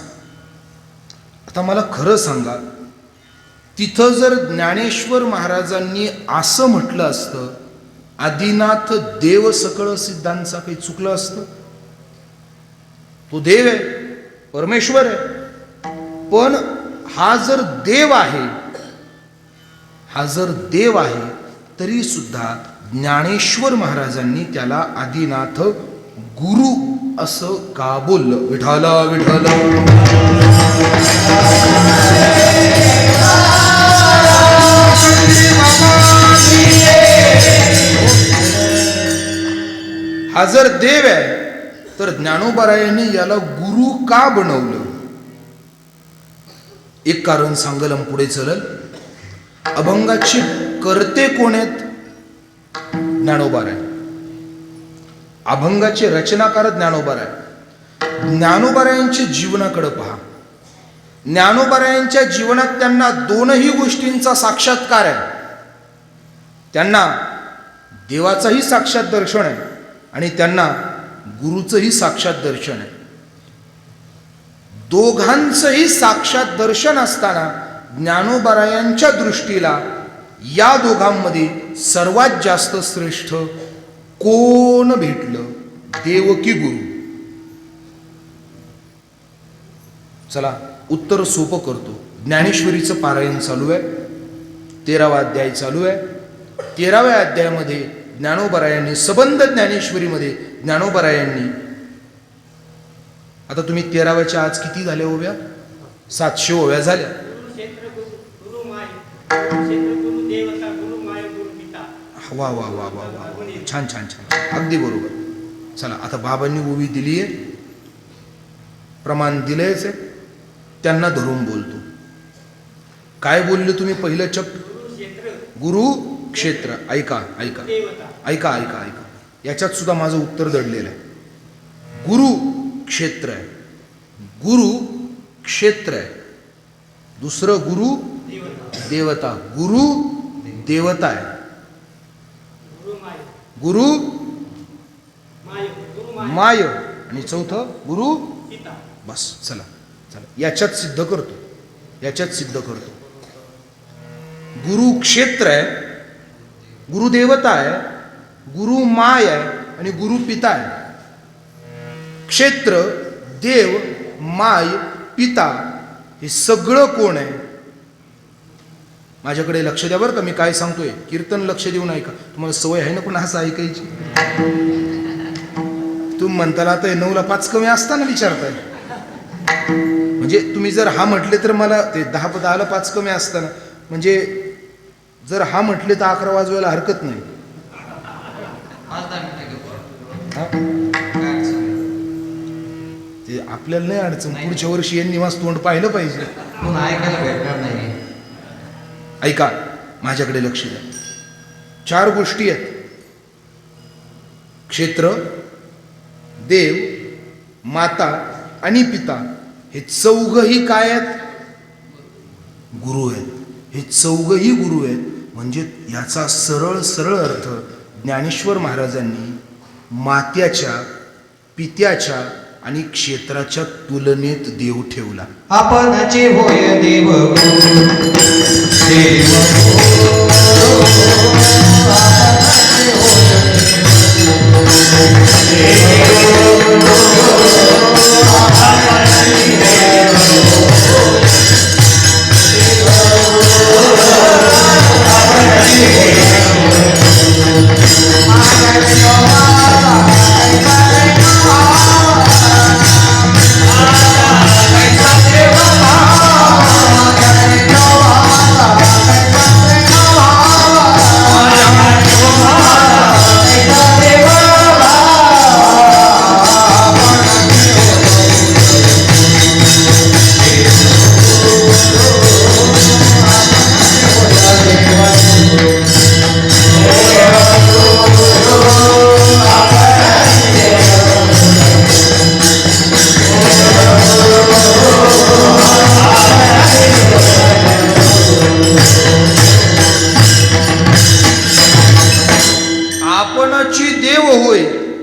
आता मला खरं सांगा, तिथं जर ज्ञानेश्वर महाराजांनी असं म्हटलं असतं आदिनाथ देव सकळ सिद्धांचा, काही चुकलं असतं? तो देव आहे, परमेश्वर आहे, पण हा जर देव आहे, हा जर देव आहे तरी सुद्धा ज्ञानेश्वर महाराजांनी त्याला आदिनाथ गुरु असं का बोललं? विठाला विठाला हा जर देव आहे तर ज्ञानोबारायांनी याला गुरु का बनवलं? एक कारण सांगल आणि पुढे चलल. अभंगाचे करते कोण आहेत? ज्ञानोबाराय. अभंगाचे रचनाकार ज्ञानोबाराय. ज्ञानोबारायांच्या जीवनाकडे पहा. ज्ञानोबारायांच्या जीवनात त्यांना दोनही गोष्टींचा साक्षात्कार आहे. त्यांना देवाचंही साक्षात दर्शन आहे आणि त्यांना गुरुचंही साक्षात दर्शन आहे. दोघांचंही साक्षात दर्शन असताना ज्ञानोबारायांच्या दृष्टीला या दोघांमध्ये सर्वात जास्त श्रेष्ठ कोण भेटलं? देव की गुरु? चला उत्तर सोपं करतो. ज्ञानेश्वरीचं पारायण चालू आहे. 13वा अध्याय चालू आहे. 13व्या अध्यायामध्ये ज्ञानोबारायांनी सबंध ज्ञानेश्वरीमध्ये ज्ञानोबारायांनी, आता तुम्ही 13व्याच्या आज किती झाल्या ओव्या? 700 ओव्या झाल्या. वा वा वा वा वा, छान छान छान, अगदी बरोबर. चला आता बाबांनी ओवी दिली आहे, प्रमाण दिलंयच आहे, त्यांना धरून बोलतो. काय बोलले तुम्ही पहिलं चक्र? गुरु क्षेत्र. ऐका ऐका ऐका ऐका ऐका, याच्यात सुद्धा माझं उत्तर दडलेलं आहे. गुरु क्षेत्र आहे, गुरु क्षेत्र आहे. दुसरं गुरु देवता. गुरु देवता आहे. गुरु माय आणि चौथं गुरु. बस चला चला, याच्यात सिद्ध करतो, याच्यात सिद्ध करतो. गुरु क्षेत्र आहे, गुरु देवता आहे, गुरु माय आहे आणि गुरु पिता आहे. क्षेत्र, देव, माय, पिता हे सगळं कोण आहे? माझ्याकडे लक्ष द्या बरं का, मी काय सांगतोय. कीर्तन लक्ष देऊन ऐका. तुम्हाला सवय आहे ना पण असं ऐकायची? तुम्ही म्हणताला आता 9ला 5 कमी असताना विचारताय. म्हणजे तुम्ही जर हा म्हटले तर मला ते 10ला 5 कमी असताना, म्हणजे जर हा म्हटले तर 11 वाजवायला हरकत नाही. ते आपल्याला नाही अडचण, पुढच्या वर्षी यांनी निवास तोंड पाहिलं पाहिजे. ऐकायला भेटणार नाही. ऐका, माझ्याकडे लक्ष द्या. 4 गोष्टी आहेत. क्षेत्र, देव, माता आणि पिता हे चौघही काय आहेत? गुरु आहेत. हे चौघही गुरु आहेत. म्हणजे याचा सरळ सरळ अर्थ ज्ञानेश्वर महाराजांनी मात्याच्या, पित्याच्या आणि क्षेत्राच्या तुलनेत देव ठेवला. आपणाचे होय देव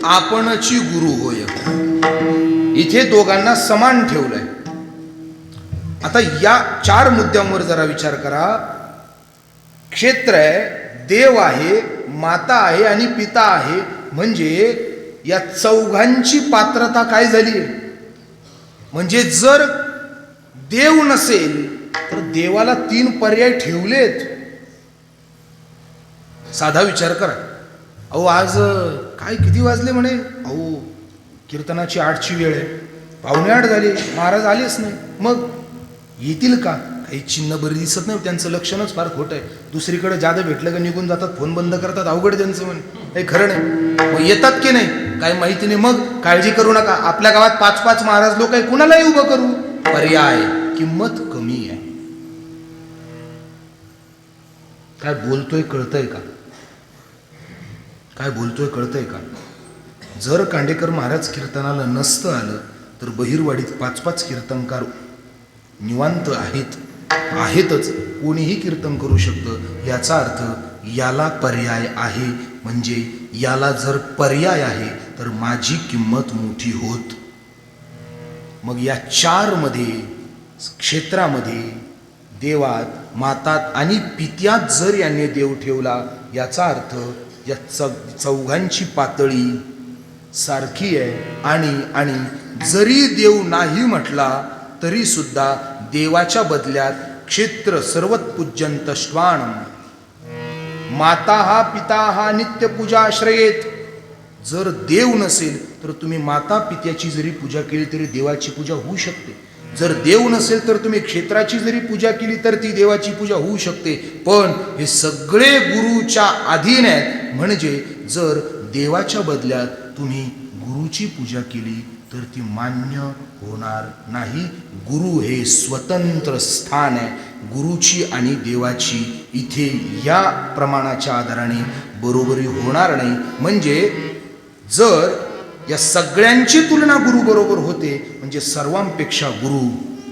आपणची गुरु होय. इथे दोघांना समान ठेवलंय. आता या 4 मुद्द्यांवर जरा विचार करा. क्षेत्र आहे, देव आहे, माता आहे आणि पिता आहे. म्हणजे या चौघांची पात्रता काय झाली? म्हणजे जर देव नसेल तर देवाला 3 पर्याय ठेवलेत. साधा विचार करा. अहो आज काय किती वाजले म्हणे? अहो कीर्तनाची 8ची वेळ आहे, 7:45 झाले, महाराज आलेच नाही. मग येतील का? काही चिन्ह बरी दिसत नाही, त्यांचं लक्षणच फार खोटं आहे. दुसरीकडे जादा भेटलं का निघून जातात, फोन बंद करतात. अवघड त्यांचं म्हणे, काही खरं नाही. मग येतात की नाही? काही माहिती नाही. मग काळजी करू नका, आपल्या गावात 5-5 महाराज लोक आहे, कुणालाही उभं करू. पर्याय, किंमत कमी आहे. काय बोलतोय कळतंय का? काय बोलतोय कळतंय का? जर कांडेकर महाराज कीर्तनाला नसतं आलं तर बहिरवाडीत 5-5 कीर्तनकार निवांत आहेतच. कोणीही कीर्तन करू शकतं. याचा अर्थ याला पर्याय आहे. म्हणजे याला जर पर्याय आहे तर माझी किंमत मोठी होत. मग या 4 मध्ये, क्षेत्रामध्ये, देवात, मातात आणि पित्यात जर यांनी देव ठेवला, याचा अर्थ या चौघांची पातळी सारखी आहे. आणि जरी देव नाही म्हटला तरी सुद्धा देवाच्या बदल्यात क्षेत्र सर्वत्पूज्यंत श्वानम, माता हा पिता हा नित्य पूजा आश्रयेत. जर देव नसेल तर तुम्ही माता पित्याची जरी पूजा केली तरी देवाची पूजा होऊ शकते. जर देव नसेल तर तुम्ही क्षेत्राची जरी पूजा केली तर ती देवाची पूजा होऊ शकते. पण हे सगळे गुरुच्या अधीन आहेत. म्हणजे जर देवाच्या बदल्यात तुम्ही गुरुची पूजा केली तर ती मान्य होणार नाही. गुरु हे स्वतंत्र स्थान आहे. गुरुची आणि देवाची इथे या प्रमाणाच्या आधाराने बरोबरी होणार नाही. म्हणजे जर या सगळ्यांची तुलना गुरु बरोबर होते म्हणजे सर्वांपेक्षा गुरु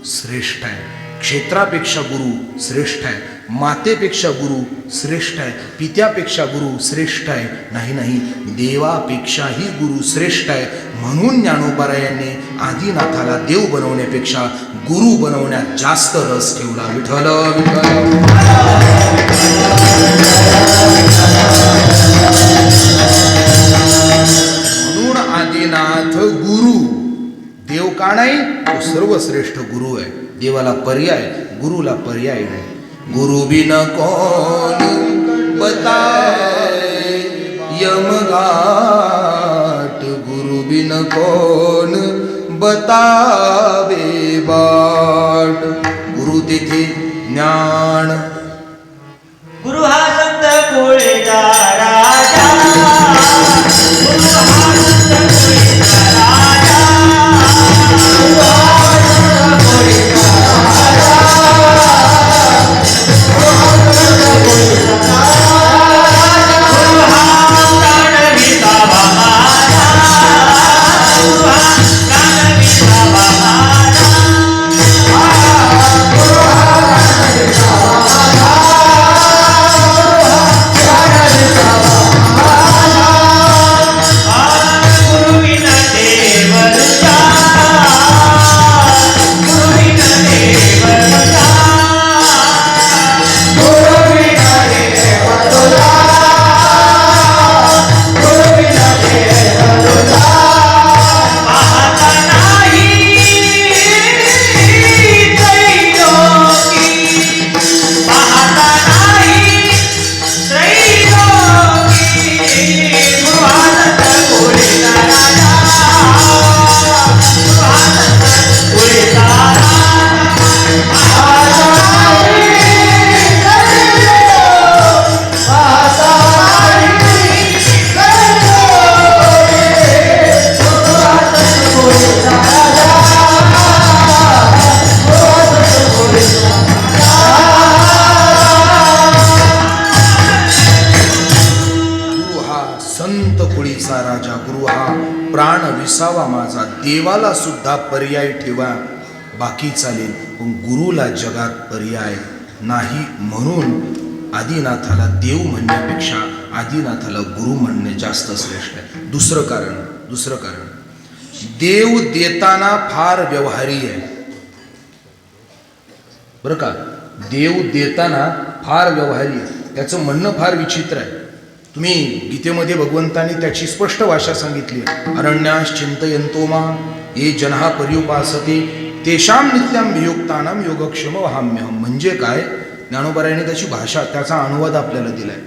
श्रेष्ठ आहे. क्षेत्रापेक्षा गुरु श्रेष्ठ आहे. मातेपेक्षा गुरु श्रेष्ठ आहे. पित्यापेक्षा गुरु श्रेष्ठ आहे. नाही, देवापेक्षाही गुरु श्रेष्ठ आहे. म्हणून ज्ञानोबारायांनी आदिनाथाला देव बनवण्यापेक्षा गुरु बनवण्यात जास्त रस ठेवला. विठ्ठल म्हणून आदिनाथ गुरु. देव का नाही? तो सर्वश्रेष्ठ गुरु आहे. देवाला पर्याय, गुरुला पर्याय नाही. गुरु बिन कौन बताए यमघाट, गुरु बिन कौन बतावे बाट. गुरु तेथे ज्ञान. गुरु हा संत कोळेचा राजा, गुरु हा संत कोळेचा राजा, गुरु हा संत कोळेचा राजा, गुरु हा संत कोळेचा राजा, गुरु हा दानवीचा महाराजा, गुरु हा दानवीचा महाराजा, गुरु हा दानवीचा महाराजा. राजा, गुरु हा प्राण विसावा माझा. देवाला सुद्धा पर्याय ठेवा, बाकी चालेल, पण गुरुला जगात पर्याय नाही. म्हणून आदिनाथाला देव म्हणण्यापेक्षा आदिनाथाला गुरु म्हणणे जास्त श्रेष्ठ आहे. दुसरं कारण देव देताना फार व्यवहारी आहे. बरं का, देव देताना फार व्यवहारी आहे. त्याचं म्हणणं फार विचित्र आहे. तुम्ही गीतेमध्ये भगवंतांनी त्याची स्पष्ट भाषा सांगितली आहे. अरण्यास चिंतयन्तो मां ये जनः पर्युपासते तेषां नित्यं वियुक्तानां योगक्षेम वहाम्यहम्. म्हणजे काय? ज्ञानोबारायांनी त्याची भाषा, त्याचा अनुवाद आपल्याला दिलाय.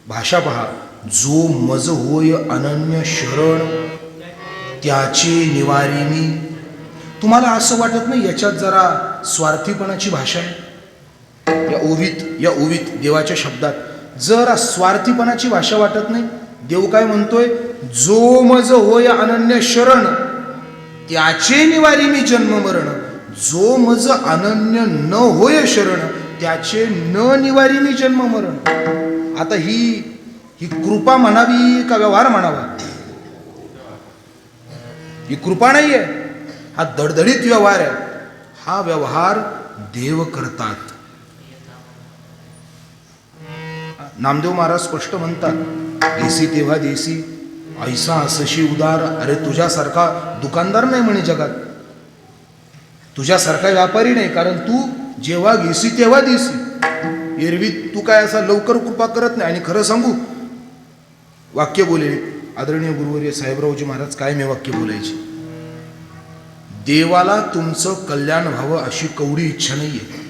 भाषा पहा. जो मज होय अनन्य शरण त्याचे निवारिणी. तुम्हाला असं वाटत नाही याच्यात जरा स्वार्थीपणाची भाषा आहे? या ओवीत देवाच्या शब्दात जरा स्वार्थीपणाची भाषा वाटत नाही? देव काय म्हणतोय, जो मज होय अनन्य शरण त्याचे निवारी मी जन्म मरण. जो मज अनन्य न होय शरण त्याचे न निवारी मी जन्म मरण. आता ही कृपा म्हणावी का व्यवहार म्हणावा? ही कृपा नाहीये, हा दडदडीत व्यवहार आहे. हा व्यवहार देव करतात. नामदेव महाराज स्पष्ट म्हणतात, देसी तेव्हा देसी ऐसा असशी उदार. अरे तुझ्यासारखा दुकानदार नाही म्हणे जगात, तुझ्यासारखा व्यापारी नाही, कारण तू जेव्हा घेसी तेव्हा देसी. एरवी तू काय असा लवकर कृपा करत नाही. आणि खरं सांगू, वाक्य बोले आदरणीय गुरुवर्य साहेबरावजी महाराज काय मी वाक्य बोलायचे, देवाला तुमचं कल्याण व्हावं अशी कवडी इच्छा नाहीये.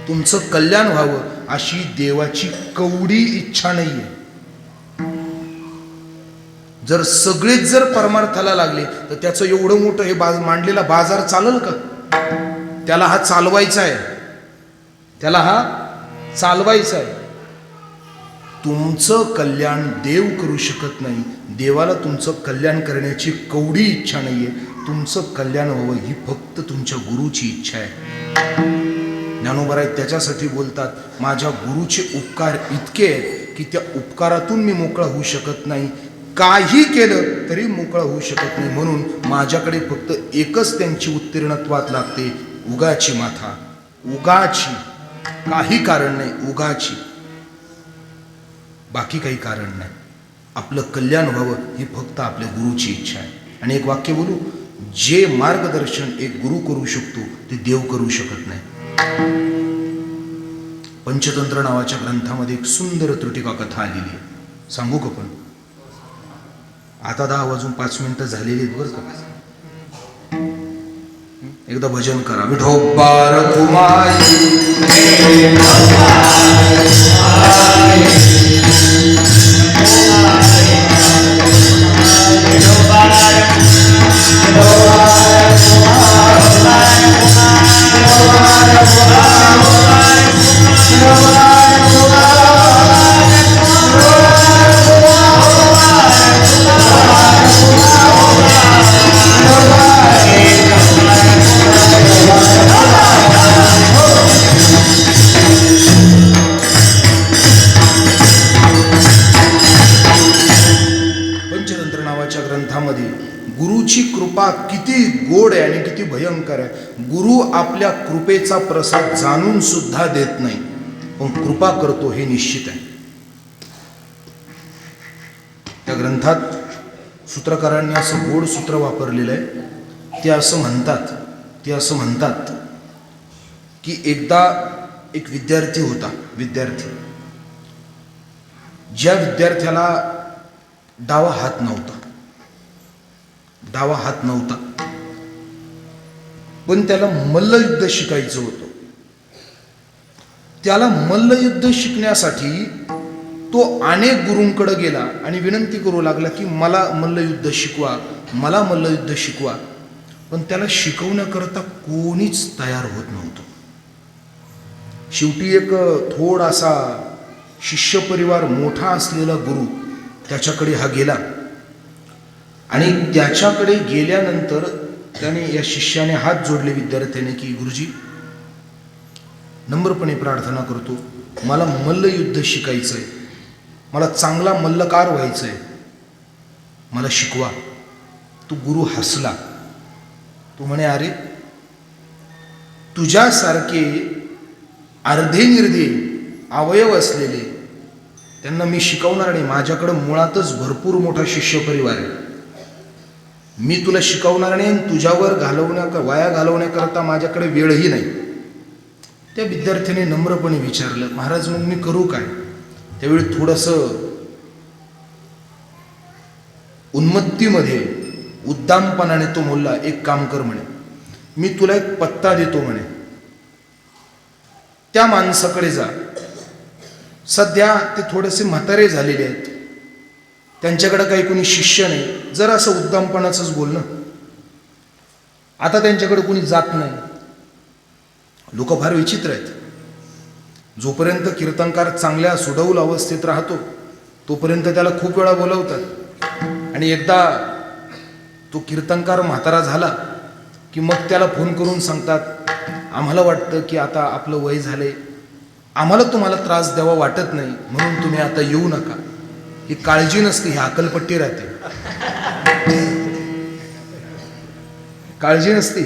तुमचं कल्याण व्हावं अशी देवाची कवडी इच्छा नाहीये. जर सगळेच जर परमार्थाला लागले तर त्याचं एवढं मोठं हे मांडलेला बाजार चालेल का? त्याला हा चालवायचा आहे, त्याला हा चालवायचा आहे. तुमचं कल्याण देव करू शकत नाही. देवाला तुमचं कल्याण करण्याची कवडी इच्छा नाहीये. तुमचं कल्याण व्हावं ही फक्त तुमच्या गुरुची इच्छा आहे. ज्ञानोबा त्याच्यासाठी बोलतात, माझ्या गुरुचे उपकार इतके आहेत की त्या उपकारातून मी मोकळा होऊ शकत नाही. काही केलं तरी मोकळा होऊ शकत नाही. म्हणून माझ्याकडे फक्त एकच त्यांची उत्तीर्णत्वात लागते, उगाची माथा, उगाची, काही कारण नाही, उगाची, बाकी काही कारण नाही. आपलं कल्याण व्हावं ही फक्त आपल्या गुरुची इच्छा आहे. आणि एक वाक्य बोलू, जे मार्गदर्शन एक गुरु करू शकतो ते देव करू शकत नाही. पंचतंत्र नावाच्या ग्रंथामध्ये एक सुंदर त्रुटिका कथा आलेली आहे, सांगू का? पण आता 10 वाजून 5 मिनिटं झालेली आहेत बरं का. एकदा भजन करा. विठोबार कुमारी गुरुची कृपा किती गोड आहे आणि किती भयंकर आहे. गुरु आपल्या कृपेचा प्रसाद जाणून सुद्धा देत नाही, पण कृपा करतो हे निश्चित आहे. त्या ग्रंथात सूत्रकारांनी असं गोड सूत्र वापरलेलं आहे. ते असं म्हणतात की एकदा एक विद्यार्थी होता. ज्या विद्यार्थ्याला डावा हात नव्हता, पण त्याला मल्लयुद्ध शिकायचं होतं. त्याला मल्लयुद्ध शिकण्यासाठी तो अनेक गुरूंकडे गेला आणि विनंती करू लागला की मला मल्लयुद्ध शिकवा. पण त्याला शिकवण्याकरता कोणीच तयार होत नव्हतं. शेवटी एक थोडासा शिष्य परिवार मोठा असलेला गुरु त्याच्याकडे हा गेला. आणि त्याच्याकडे गेल्यानंतर त्याने या शिष्याने हात जोडले विद्यार्थ्याने की गुरुजी, नम्रपणे प्रार्थना करतो, मला मल्लयुद्ध शिकायचं आहे, मला चांगला मल्लकार व्हायचं आहे, मला शिकवा. तो गुरु हसला. तो म्हणे, अरे तुझ्यासारखे अर्धे निर्धे अवयव असलेले त्यांना मी शिकवणार नाही. माझ्याकडं मुळातच भरपूर मोठा शिष्य परिवार आहे. मी तुला शिकवणार नाही. तुझ्यावर वाया घालवण्याकरता माझ्याकडे वेळही नाही. त्या विद्यार्थ्याने नम्रपणे विचारलं, महाराज मग मी करू काय? त्यावेळी थोडंसं उन्मत्तीमध्ये उद्दामपणाने तो बोलला, एक काम कर म्हणे, मी तुला एक पत्ता देतो म्हणे, त्या माणसाकडे जा. सध्या ते थोडेसे म्हातारे झालेले आहेत, त्यांच्याकडे काही कोणी शिष्य नाही. जरा असं उद्दामपणाचंच बोलणं. आता त्यांच्याकडे कोणी जात नाही. लोक फार विचित्र आहेत. जोपर्यंत कीर्तनकार चांगल्या सुडौल अवस्थेत राहतो तोपर्यंत त्याला खूप वेळा बोलवतात. आणि एकदा तो कीर्तनकार म्हातारा झाला की मग त्याला फोन करून सांगतात, आम्हाला वाटतं की आता आपलं वय झालंय, आम्हाला तुम्हाला त्रास द्यावा वाटत नाही, म्हणून तुम्ही आता येऊ नका. ही काळजी नसते, ही अकलपट्टी राहते. काळजी नसते.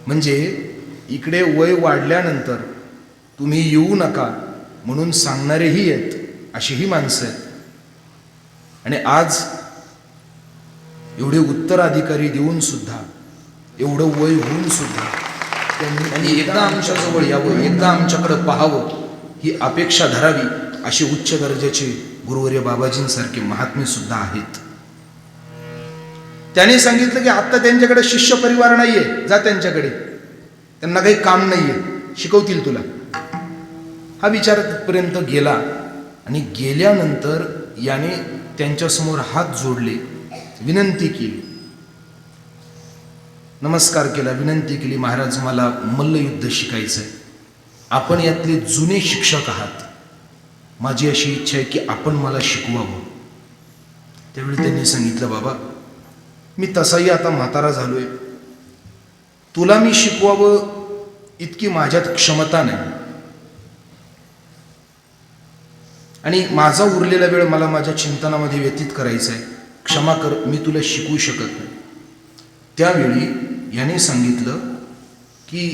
म्हणजे इकडे वय वाढल्यानंतर तुम्ही येऊ नका म्हणून सांगणारेही आहेत, अशीही माणसं आहेत. आणि आज एवढे उत्तराधिकारी देऊन सुद्धा, एवढं वय होऊन सुद्धा त्यांनी एकदा आमच्या जवळ यावं, एकदा आमच्याकडे पाहावं, ही अपेक्षा धरावी, असे उच्च दर्जाचे गुरुवर्य बाबाजींसारखे महात्मे सुद्धा आहेत. त्याने सांगितलं की आता त्यांच्याकडे शिष्य परिवार नाहीये, जा त्यांच्याकडे, त्यांना काही काम नाहीये, शिकवतील तुला. हा विचार तिथपर्यंत गेला आणि गेल्यानंतर याने त्यांच्यासमोर हात जोडले, विनंती केली, नमस्कार केला, विनंती केली, महाराज मला मल्लयुद्ध शिकायचं आहे, आपण यातले जुने शिक्षक आहात, माझी अशी इच्छा आहे की आपण मला शिकवावं. त्यावेळी त्यांनी सांगितलं, बाबा मी तसाही आता म्हातारा झालोय, तुला मी शिकवावं इतकी माझ्यात क्षमता नाही, आणि माझा उरलेला वेळ मला माझ्या चिंतनामध्ये व्यतीत करायचा आहे, क्षमा कर, मी तुला शिकवू शकत नाही. त्यावेळी याने सांगितलं की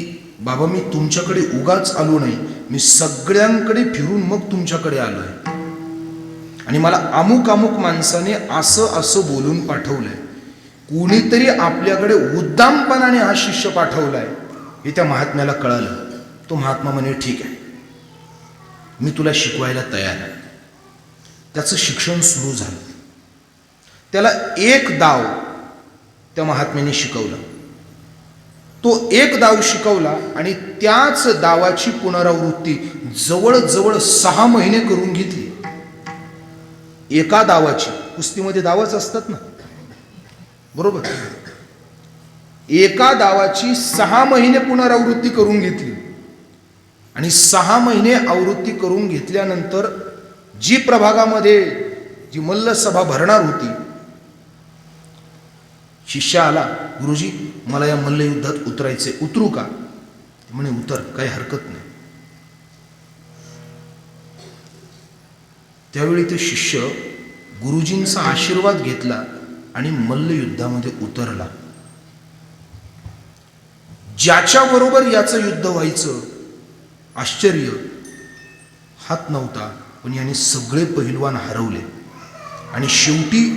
बाबा मी तुमच्याकडे उगाच आलो नाही, मी सगळ्यांकडे फिरून मग तुमच्याकडे आलोय, आणि मला अमुक अमुक माणसाने असं असं बोलून पाठवलंय, कोणीतरी आपल्याकडे उद्दामपणाने हा शिष्य पाठवलाय, हे त्या महात्म्याला कळालं. तो महात्मा म्हणे, ठीक आहे, मी तुला शिकवायला तयार आहे. त्याचं शिक्षण सुरू झालं. त्याला एक डाव त्या महात्म्याने शिकवला. तो एक डाव शिकवला आणि त्याच डावाची पुनरावृत्ती जवळजवळ 6 महिने करून घेतली. एका डावाची, कुस्तीमध्ये डावच असतात ना, बरोबर, एका डावाची 6 महिने पुनरावृत्ती करून घेतली. आणि 6 महिने आवृत्ती करून घेतल्यानंतर जी प्रभागामध्ये जी मल्लसभा भरणार होती, शिष्य आला, गुरुजी मला या मल्लयुद्धात उतरायचे, उतरू का? म्हणे उतर, काही हरकत नाही. त्यावेळी ते शिष्य गुरुजींचा आशीर्वाद घेतला आणि मल्लयुद्धामध्ये उतरला. ज्याच्याबरोबर याचं युद्ध व्हायचं, आश्चर्य, हात नव्हता, पण याने सगळे पहिलवान हरवले. आणि शेवटी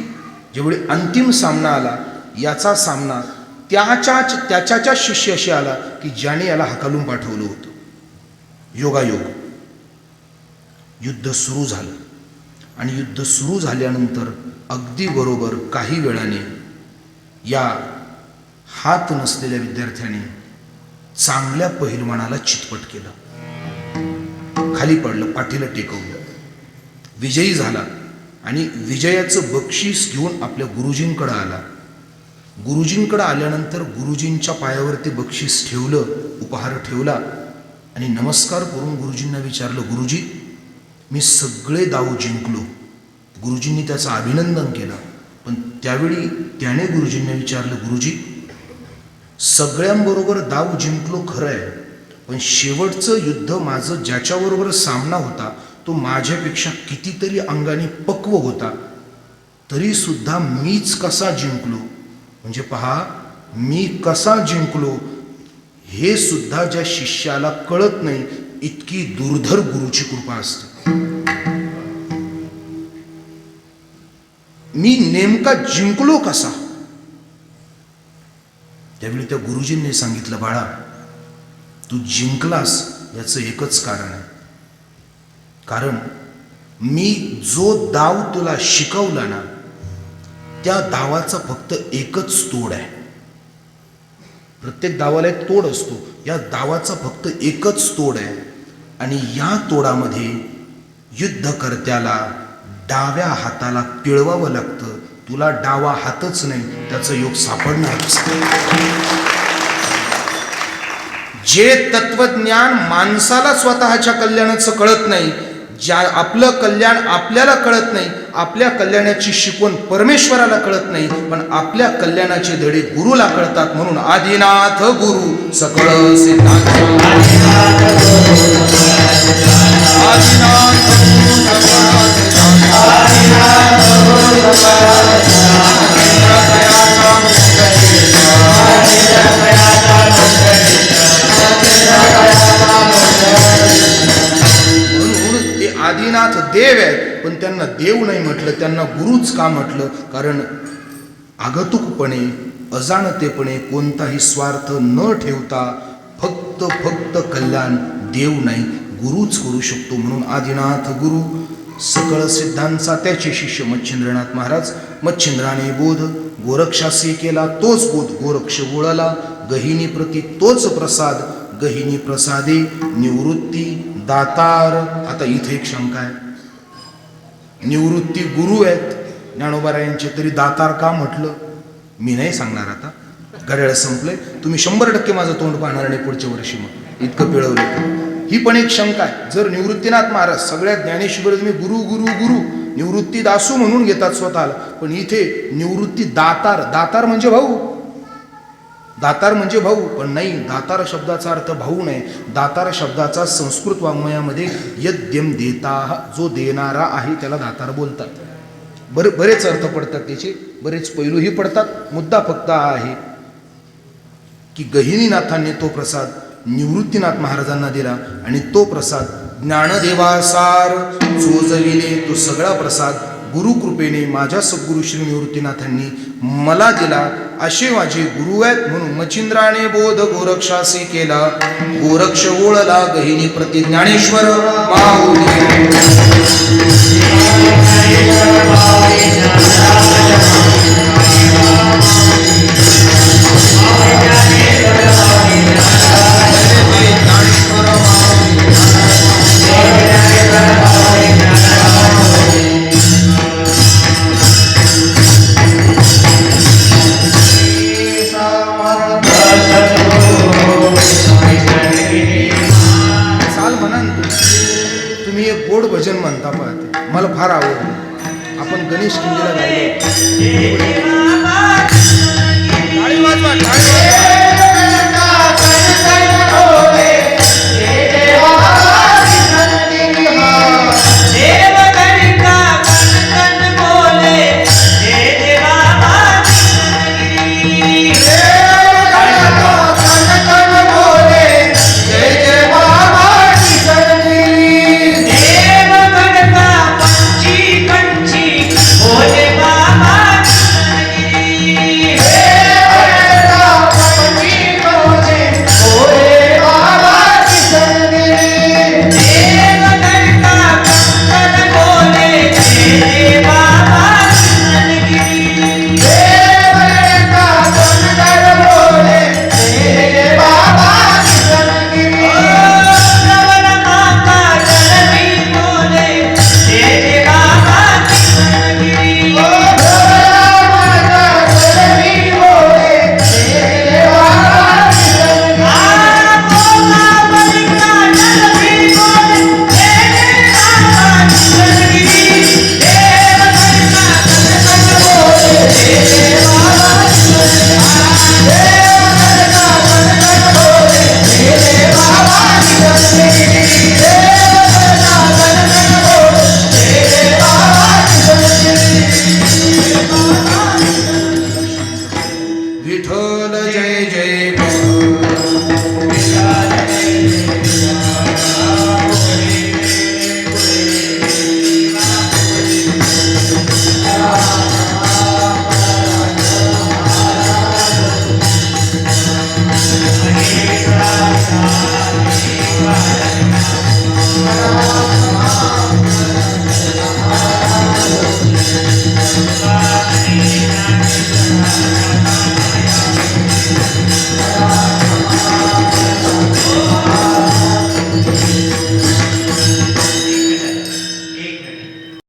जेवढे अंतिम सामना आला, याचा सामना त्याच्या शिष्याशी आला की ज्याने याला हकालून पाठवलं होतं. योगायोग. युद्ध सुरू झालं आणि युद्ध सुरू झाल्यानंतर अगदी बरोबर काही वेळाने या हात नसलेल्या विद्यार्थ्याने चांगल्या पहिलवानाला चितपट केलं, खाली पडलं, पाठीला टेकवलं, विजयी झाला आणि विजयाचं बक्षीस घेऊन आपल्या गुरुजींकडे आला. गुरुजींकडे आल्यानंतर गुरुजींच्या पायावर ते बक्षीस ठेवलं, उपहार ठेवला आणि नमस्कार करून गुरुजींना विचारलं, गुरुजी मी सगळे डाव जिंकलो. गुरुजींनी त्याचं अभिनंदन केलं. पण त्यावेळी त्याने गुरुजींना विचारलं, गुरुजी सगळ्यांबरोबर डाव जिंकलो खरं आहे, पण शेवटचं युद्ध माझं ज्याच्याबरोबर सामना होता तो माझ्यापेक्षा कितीतरी अंगाने पक्व होता, तरी सुद्धा मीच कसा जिंकलो, म्हणजे पहा मी कसा जिंकलो हे सुद्धा ज्या शिष्याला कळत नाही, इतकी दुर्धर गुरुची कृपा असते. मी नेमका जिंकलो कसा? त्यावेळी त्या गुरुजींनी सांगितलं, बाळा तू जिंकलास याचं एकच कारण आहे, कारण मी जो डाव तुला शिकवला ना, त्या डावाचा फक्त एकच तोड आहे. प्रत्येक डावाला एक तोड असतो, या डावाचा फक्त एकच तोड आहे. आणि या तोडामध्ये युद्धकर्त्याला डाव्या हाताला पिळवावं लागतं. तुला डावा हातच नाही, त्याचं योग सापडणार. जे तत्वज्ञान माणसाला स्वतःच्या कल्याणाचं कळत नाही, ज्या आपलं कल्याण आपल्याला कळत नाही, आपल्या कल्याणाची शिकवण परमेश्वराला कळत नाही, पण आपल्या कल्याणाचे धडे गुरुला कळतात. म्हणून आदिनाथ गुरु सकळ सिद्धांत, आदिनाथ गुरु सकळ म्हणून ते आदिनाथ देव आहेत, पण त्यांना देव नाही म्हटलं, त्यांना गुरुच का म्हटलं? कारण आगतुकपणे अजाणतेपणे कोणताही स्वार्थ न ठेवता फक्त कल्याण देव नाही गुरुच करू शकतो. म्हणून आदिनाथ गुरु सकळ सिद्धांचा त्याचे शिष्य मच्छिंद्रनाथ महाराज. मच्छिंद्राने बोध गोरक्षासी केला, तोच बोध गोरक्ष गोळला. गहिनी प्रती तोच प्रसाद, गहिनी प्रसादे निवृत्ती दातार. आता इथे एक शंका आहे, निवृत्ती गुरु आहेत ज्ञानोबारायांचे, तरी दातार का म्हटलं? मी नाही सांगणार. आता घड्याळ संपलंय, तुम्ही 100% माझं तोंड पाहणार नाही पुढच्या वर्षी, मग इतकं पिळवलं. ही पण एक शंका आहे. जर निवृत्तीनाथ महाराज सगळ्या ज्ञानेश्वर तुम्ही गुरु गुरु गुरु निवृत्ती दासू म्हणून घेतात स्वतःला, पण इथे निवृत्ती दातार, दातार म्हणजे भाऊ, दातार म्हणजे भाऊ, पण नाही, दातार शब्दाचा अर्थ भाऊ नाही. दातार शब्दाचा संस्कृत वाङ्मयामध्ये यद्यम देता, जो देणारा आहे त्याला दातार बोलतात. बरेच अर्थ पडतात त्याचे, बरेच पैलूही पडतात. मुद्दा फक्त हा आहे की गहिनीनाथांनी तो प्रसाद निवृत्तीनाथ महाराजांना दिला, आणि तो प्रसाद ज्ञानदेवासार चोजविले. तो सगळा प्रसाद गुरुकृपेने माझ्या सद्गुरु श्री निवृत्तीनाथांनी मला दिला. असे माझे गुरु आहेत. म्हणून मच्छिंद्राने बोध गोरक्षासी केला, गोरक्ष ओळला गहिनी प्रति ज्ञानेश्वर माऊली. तुम्ही एक गोड भजन म्हणता पाहते, मला फार आवडलं. आपण गणेश किल्लीला गायलो. टाळी वाजवा, टाळी वाजवा.